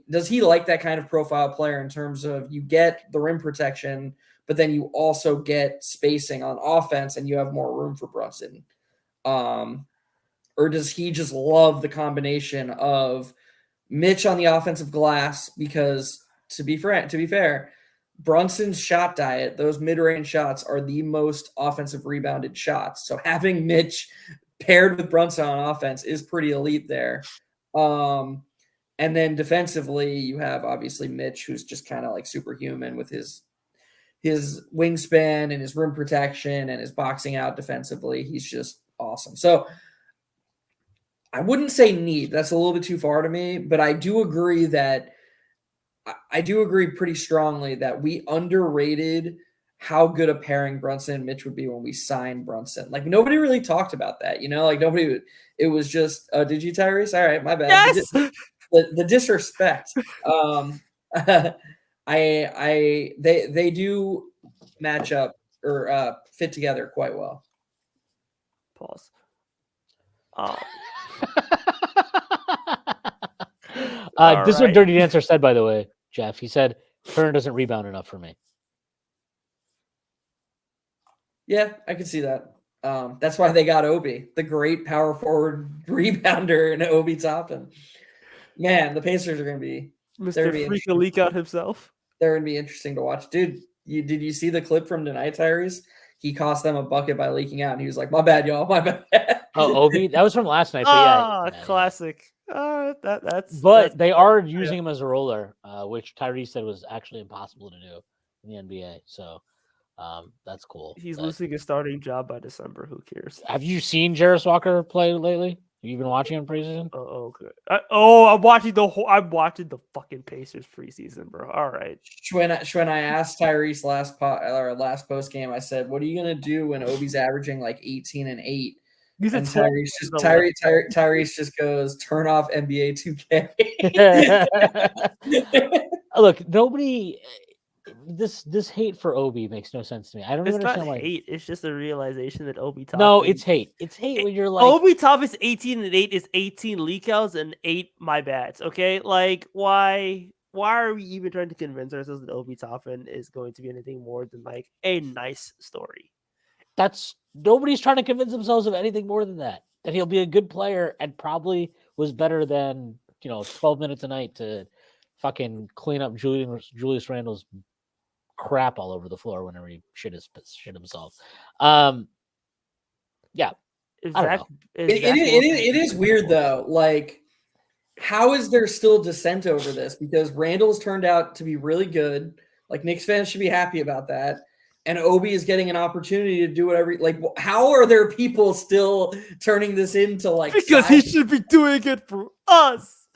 Does he like that kind of profile player in terms of you get the rim protection, but then you also get spacing on offense and you have more room for Brunson? Or does he just love the combination of Mitch on the offensive glass? Because to be fair, Brunson's shot diet, those mid-range shots are the most offensive rebounded shots. So having Mitch paired with Brunson on offense is pretty elite there. And then defensively, you have obviously Mitch, who's just kind of like superhuman with his wingspan and his rim protection and his boxing out defensively. He's just awesome. So I wouldn't say need. That's a little bit too far to me, but I do agree pretty strongly that we underrated how good a pairing Brunson and Mitch would be when we signed Brunson. Like nobody really talked about that, like it was just, did you, Tyrese? All right, my bad. Yes! The disrespect. They do match up or fit together quite well. Pause. This is what Dirty Dancer said, by the way, Jeff. He said Turner doesn't rebound enough for me. Yeah, I can see that. That's why they got Obi, the great power forward rebounder, and Obi Toppin. Man, the Pacers are going to be Mr. Freak a leak out himself. They're gonna be interesting to watch, dude. Did you see the clip from tonight, Tyrese? He cost them a bucket by leaking out, and he was like, "My bad, y'all. My bad." Oh, Obi, that was from last night. But classic. But they are using him as a roller, which Tyrese said was actually impossible to do in the NBA. So that's cool. He's losing his starting job by December. Who cares? Have you seen Jarris Walker play lately? Have you been watching him preseason? Oh, okay. I'm watching the fucking Pacers preseason, bro. All right. When I asked Tyrese last post game, I said, "What are you gonna do when Obi's averaging like 18 and 8?" And Tyrese just goes, "Turn off NBA 2K." Look, nobody. This hate for Obi makes no sense to me. I don't understand why. Hate. It's just a realization that Obi Toppin. No, it's hate. It's hate when you're like Obi Toppin's 18 and 8 is 18 leak outs and 8 my bads. Okay, like why are we even trying to convince ourselves that Obi Toppin is going to be anything more than like a nice story? Nobody's trying to convince themselves of anything more than that. That he'll be a good player and probably was better than 12 minutes a night to fucking clean up Julius Randle's crap all over the floor whenever he shit himself. Yeah. It is weird though. Like, how is there still dissent over this? Because Randle's turned out to be really good. Like, Knicks fans should be happy about that. And Obi is getting an opportunity to do whatever. Like, how are there people still turning this into like? Because he should be doing it for us.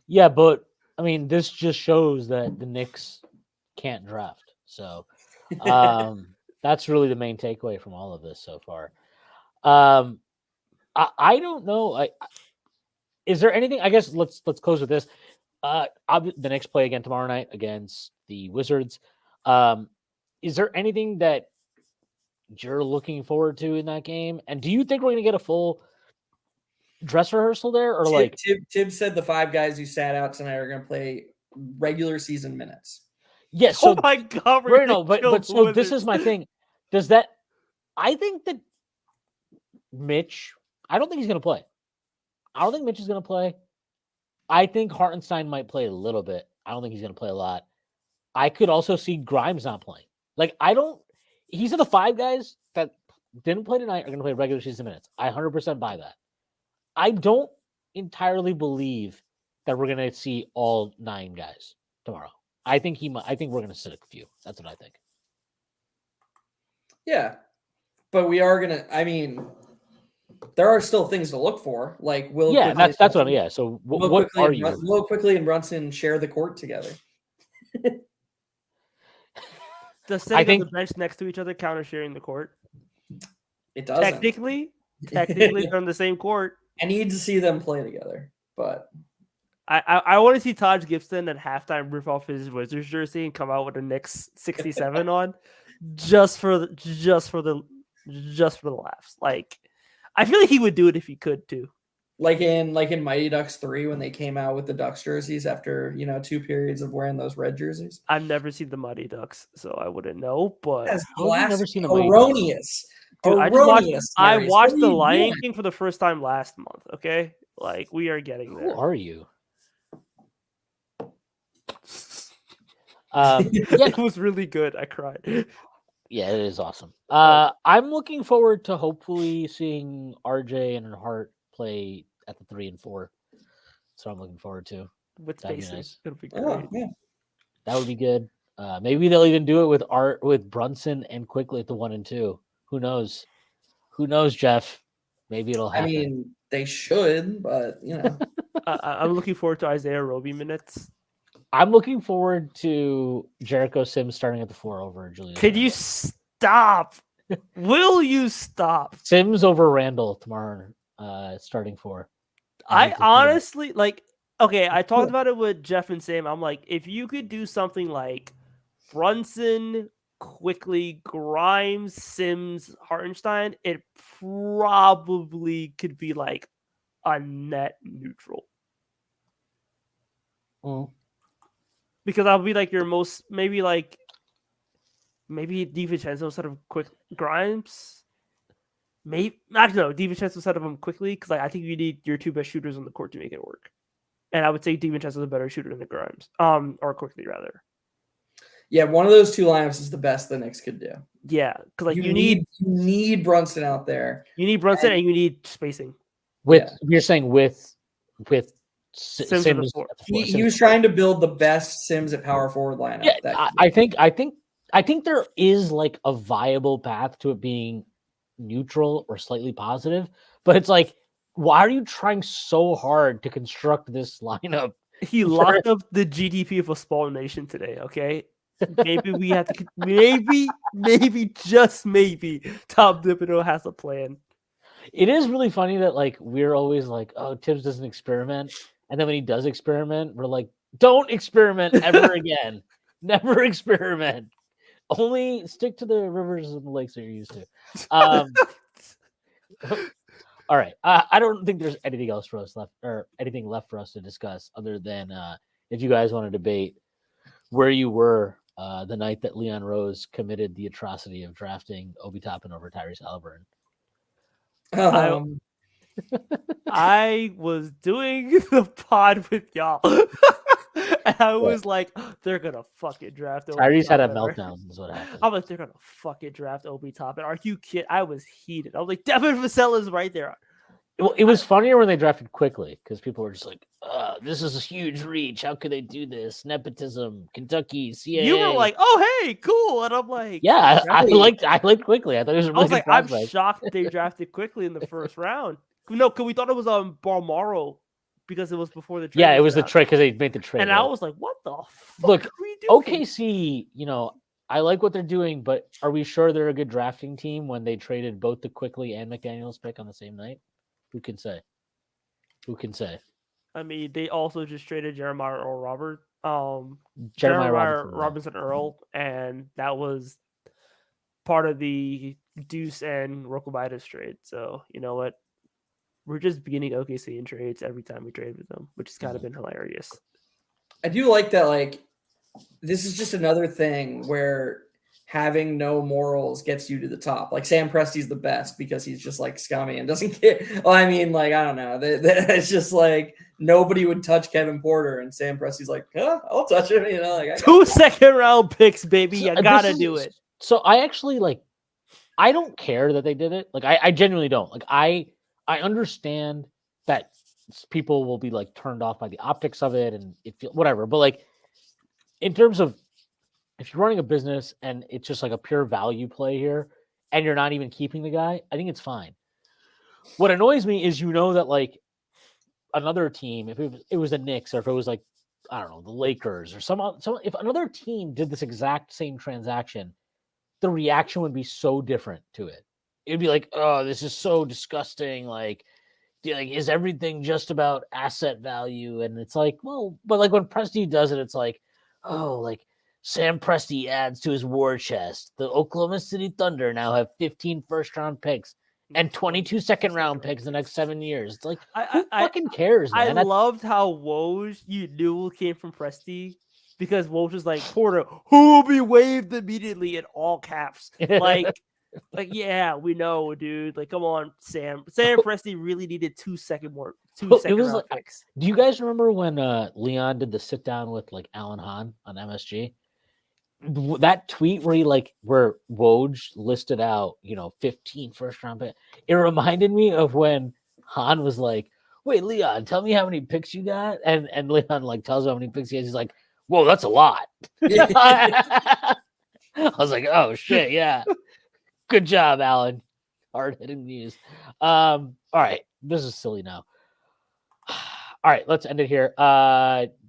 Yeah, but I mean, this just shows that the Knicks can't draft. So that's really the main takeaway from all of this so far. I don't know. Is there anything? I guess let's close with this. The Knicks play again tomorrow night against the Wizards. Is there anything that you're looking forward to in that game? And do you think we're going to get a full dress rehearsal there, or Tibbs said the 5 guys who sat out tonight are going to play regular season minutes. Yes. So, oh my God! But so this is my thing. Does that? I think that Mitch. I don't think he's going to play. I don't think Mitch is going to play. I think Hartenstein might play a little bit. I don't think he's going to play a lot. I could also see Grimes not playing. Like, These are the 5 guys that didn't play tonight are going to play regular season minutes. I 100% buy that. I don't entirely believe that we're going to see all 9 guys tomorrow. I think we're going to sit a few. That's what I think. Yeah, but we are going to. I mean, there are still things to look for. Like Will. Yeah, that's what. Yeah. So what are you? Will Quickly and Brunson share the court together. Does sitting on the bench next to each other counter sharing the court? It doesn't. Technically, they're on the same court. I need to see them play together, but I want to see Taj Gibson at halftime rip off his Wizards jersey and come out with a Knicks 67 on, just for the laughs. Like, I feel like he would do it if he could too. Like in Mighty Ducks 3 when they came out with the Ducks jerseys after 2 periods of wearing those red jerseys. I've never seen the Mighty Ducks, so I wouldn't know. But that's never seen erroneous. Dude, I watched The Lion King for the first time last month. Okay, like we are getting there. Who are you? It was really good. I cried. Yeah, it is awesome. I'm looking forward to hopefully seeing RJ and Hart play at the 3 and 4. That's what I'm looking forward to. With That'd be Spacey, nice. It'll be great. Oh, yeah. That would be good. Maybe they'll even do it with Brunson and Quickly at the 1 and 2. Who knows? Who knows, Jeff? Maybe it'll happen. I mean, they should, but I'm looking forward to Isaiah Roby minutes. I'm looking forward to Jericho Sims starting at the 4 over Julius. Could you stop? Will you stop? Sims over Randall tomorrow, starting 4. I honestly I talked about it with Jeff and Sam. I'm like, if you could do something like Brunson, Quickly, Grimes, Sims, Hartenstein, it probably could be like a net neutral. Because I'll be like your most maybe DiVincenzo instead of Grimes. Maybe I don't know DiVincenzo instead of him Quickly because I think you need your 2 best shooters on the court to make it work. And I would say DiVincenzo is a better shooter than Grimes. Or Quickly rather. Yeah, one of those two lineups is the best the Knicks could do. Yeah, because like you need Brunson out there. You need Brunson and you need spacing. You're saying with Sims Sims at the 4. He was trying to build the best Sims at power forward lineup. Yeah, I think there is like a viable path to it being neutral or slightly positive, but it's like, why are you trying so hard to construct this lineup? He locked up the GDP of a small nation today. Okay, maybe we have to. Maybe just maybe Tom Thibodeau has a plan. It is really funny that like we're always like, oh, Tibbs doesn't experiment, and then when he does experiment, we're like, don't experiment ever again. Never experiment. Only stick to the rivers and the lakes that you're used to. All right. I don't think there's anything else for us left, or anything left for us to discuss, other than if you guys want to debate where you were the night that Leon Rose committed the atrocity of drafting Obi Toppin over Tyrese Halliburton. I was doing the pod with y'all. And I was like, they're gonna fucking draft Obi Tyrese Toppin. had a meltdown, is what happened. I'm like, they're gonna fucking draft Obi Toppin. Are you kidding? I was heated. I was like, Devin Vassell's right there. Well, it was funnier when they drafted quickly because people were just like, this is a huge reach. How could they do this? Nepotism, Kentucky, CAA. You were like, oh, hey, cool. And I'm like, yeah, I liked quickly. I thought it was a really good I'm prospect. shocked they drafted quickly in the first round. No, because we thought it was Balmaro because it was before the trade. Yeah, it was the trade because they made the trade. And I was like, what the fuck Look, are we doing? OKC, I like what they're doing, but are we sure they're a good drafting team when they traded both the Quickly and McDaniels pick on the same night? Who can say? I mean, they also just traded Jeremiah Earl Robinson Earl, and that was part of the Deuce and Rokovitis trade. So you know what? We're just beginning OKC in trades every time we trade with them, which has kind of been hilarious. I do like that. Like, this is just another thing where having no morals gets you to the top. Like Sam Presti's the best because he's just like scummy and doesn't care. Well, I mean, like, I don't know. It's just like nobody would touch Kevin Porter, and Sam Presti's like, I'll touch him. Like 2 second-round picks, baby. You gotta do it. So I actually I don't care that they did it. Like, I genuinely don't. Like, I understand that people will be like turned off by the optics of it and whatever. But like, in terms of if you're running a business and it's just like a pure value play here and you're not even keeping the guy, I think it's fine. What annoys me is, that like another team, if it was the Knicks or if it was like, I don't know, the Lakers or some if another team did this exact same transaction, the reaction would be so different to it. It'd be like, oh, this is so disgusting. Like, is everything just about asset value? And it's like, well, but like when Presti does it, it's like, oh, like Sam Presti adds to his war chest. The Oklahoma City Thunder now have 15 first-round picks and 22 second-round picks the next 7 years. It's like, who fucking cares, man? I loved how Woj, you knew, came from Presti because Woj was like, Porter, who will be waived immediately in all caps? Like, yeah, we know, dude. Like, come on, Sam. Sam Presti really needed 2 second-round picks. Do you guys remember when Leon did the sit-down with like Alan Hahn on MSG? That tweet where Woj listed out, 15 first-round picks. It reminded me of when Hahn was like, wait, Leon, tell me how many picks you got. And Leon like tells him how many picks he has. He's like, whoa, that's a lot. I was like, oh shit, yeah. Good job, Alan. Hard-hitting news. All right. This is silly now. All right, let's end it here.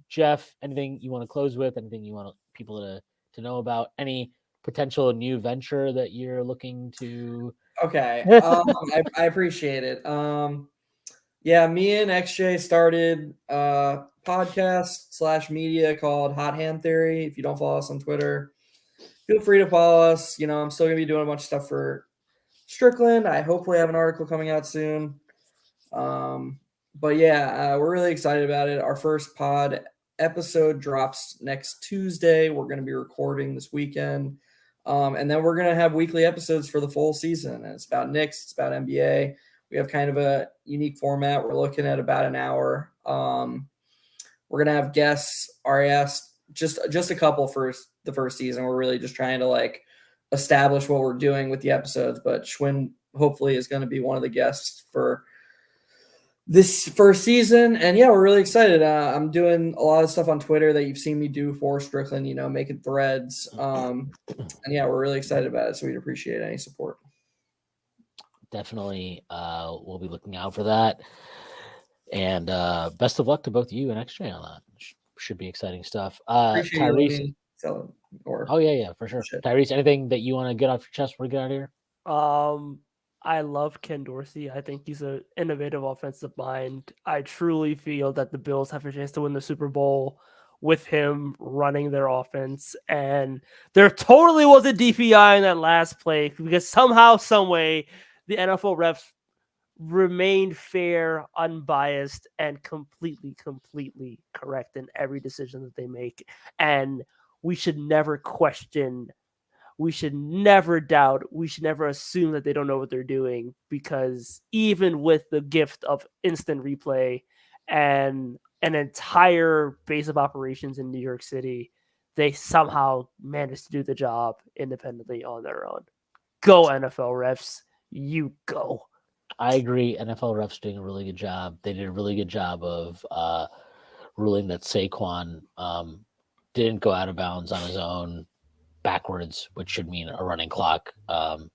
Jeff, anything you want to close with? Anything you want people to know about? Any potential new venture that you're looking to? Okay. I appreciate it. Yeah, me and XJ started a podcast / media called Hot Hand Theory. If you don't follow us on Twitter, feel free to follow us. I'm still going to be doing a bunch of stuff for Strickland. I hopefully have an article coming out soon. But yeah, we're really excited about it. Our first pod episode drops next Tuesday. We're going to be recording this weekend. And then we're going to have weekly episodes for the full season. And it's about Knicks. It's about NBA. We have kind of a unique format. We're looking at about an hour. We're going to have guests, RAS, just a couple for the first season. We're really just trying to like establish what we're doing with the episodes, but Schwinn hopefully is going to be one of the guests for this first season. And yeah, we're really excited. I'm doing a lot of stuff on Twitter that you've seen me do for Strickland, making threads. And yeah, we're really excited about it. So we'd appreciate any support. Definitely. We'll be looking out for that. And best of luck to both you and X-Ray on that. Should be exciting stuff. Tyrese. Oh yeah, for sure. Shit. Tyrese, anything that you want to get off your chest before we get out of here? I love Ken Dorsey. I think he's an innovative offensive mind. I truly feel that the Bills have a chance to win the Super Bowl with him running their offense. And there totally was a DPI in that last play because somehow, some way, the NFL refs remained fair, unbiased, and completely correct in every decision that they make. And we should never question, we should never doubt, we should never assume that they don't know what they're doing, because even with the gift of instant replay and an entire base of operations in New York City, they somehow managed to do the job independently on their own. Go NFL refs, you go. I agree. NFL refs doing a really good job. They did a really good job of ruling that Saquon didn't go out of bounds on his own backwards, which should mean a running clock.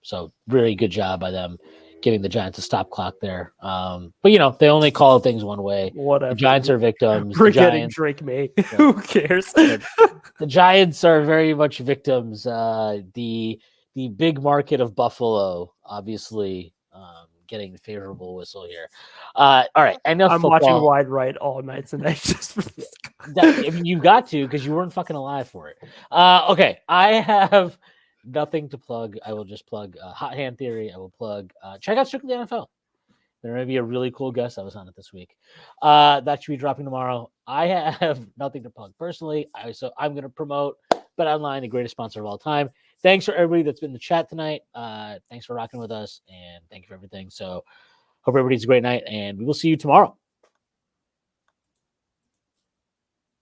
So really good job by them giving the Giants a stop clock there. But they only call things one way. Whatever. The Giants are victims. We're getting Drake May. Who cares? The Giants are very much victims. The big market of Buffalo, obviously, getting the favorable whistle here. All right, enough I'm football. watching Wide Right all night tonight just for this. You've got to, because you weren't fucking alive for it. Okay, I have nothing to plug. I will just plug Hot Hand Theory. I will plug check out Strictly NFL. There may be a really cool guest. I was on it this week. That should be dropping tomorrow. I have nothing to plug personally. So I'm going to promote BetOnline, the greatest sponsor of all time. Thanks for everybody that's been in the chat tonight. Thanks for rocking with us, and thank you for everything. So hope everybody's a great night, and we will see you tomorrow.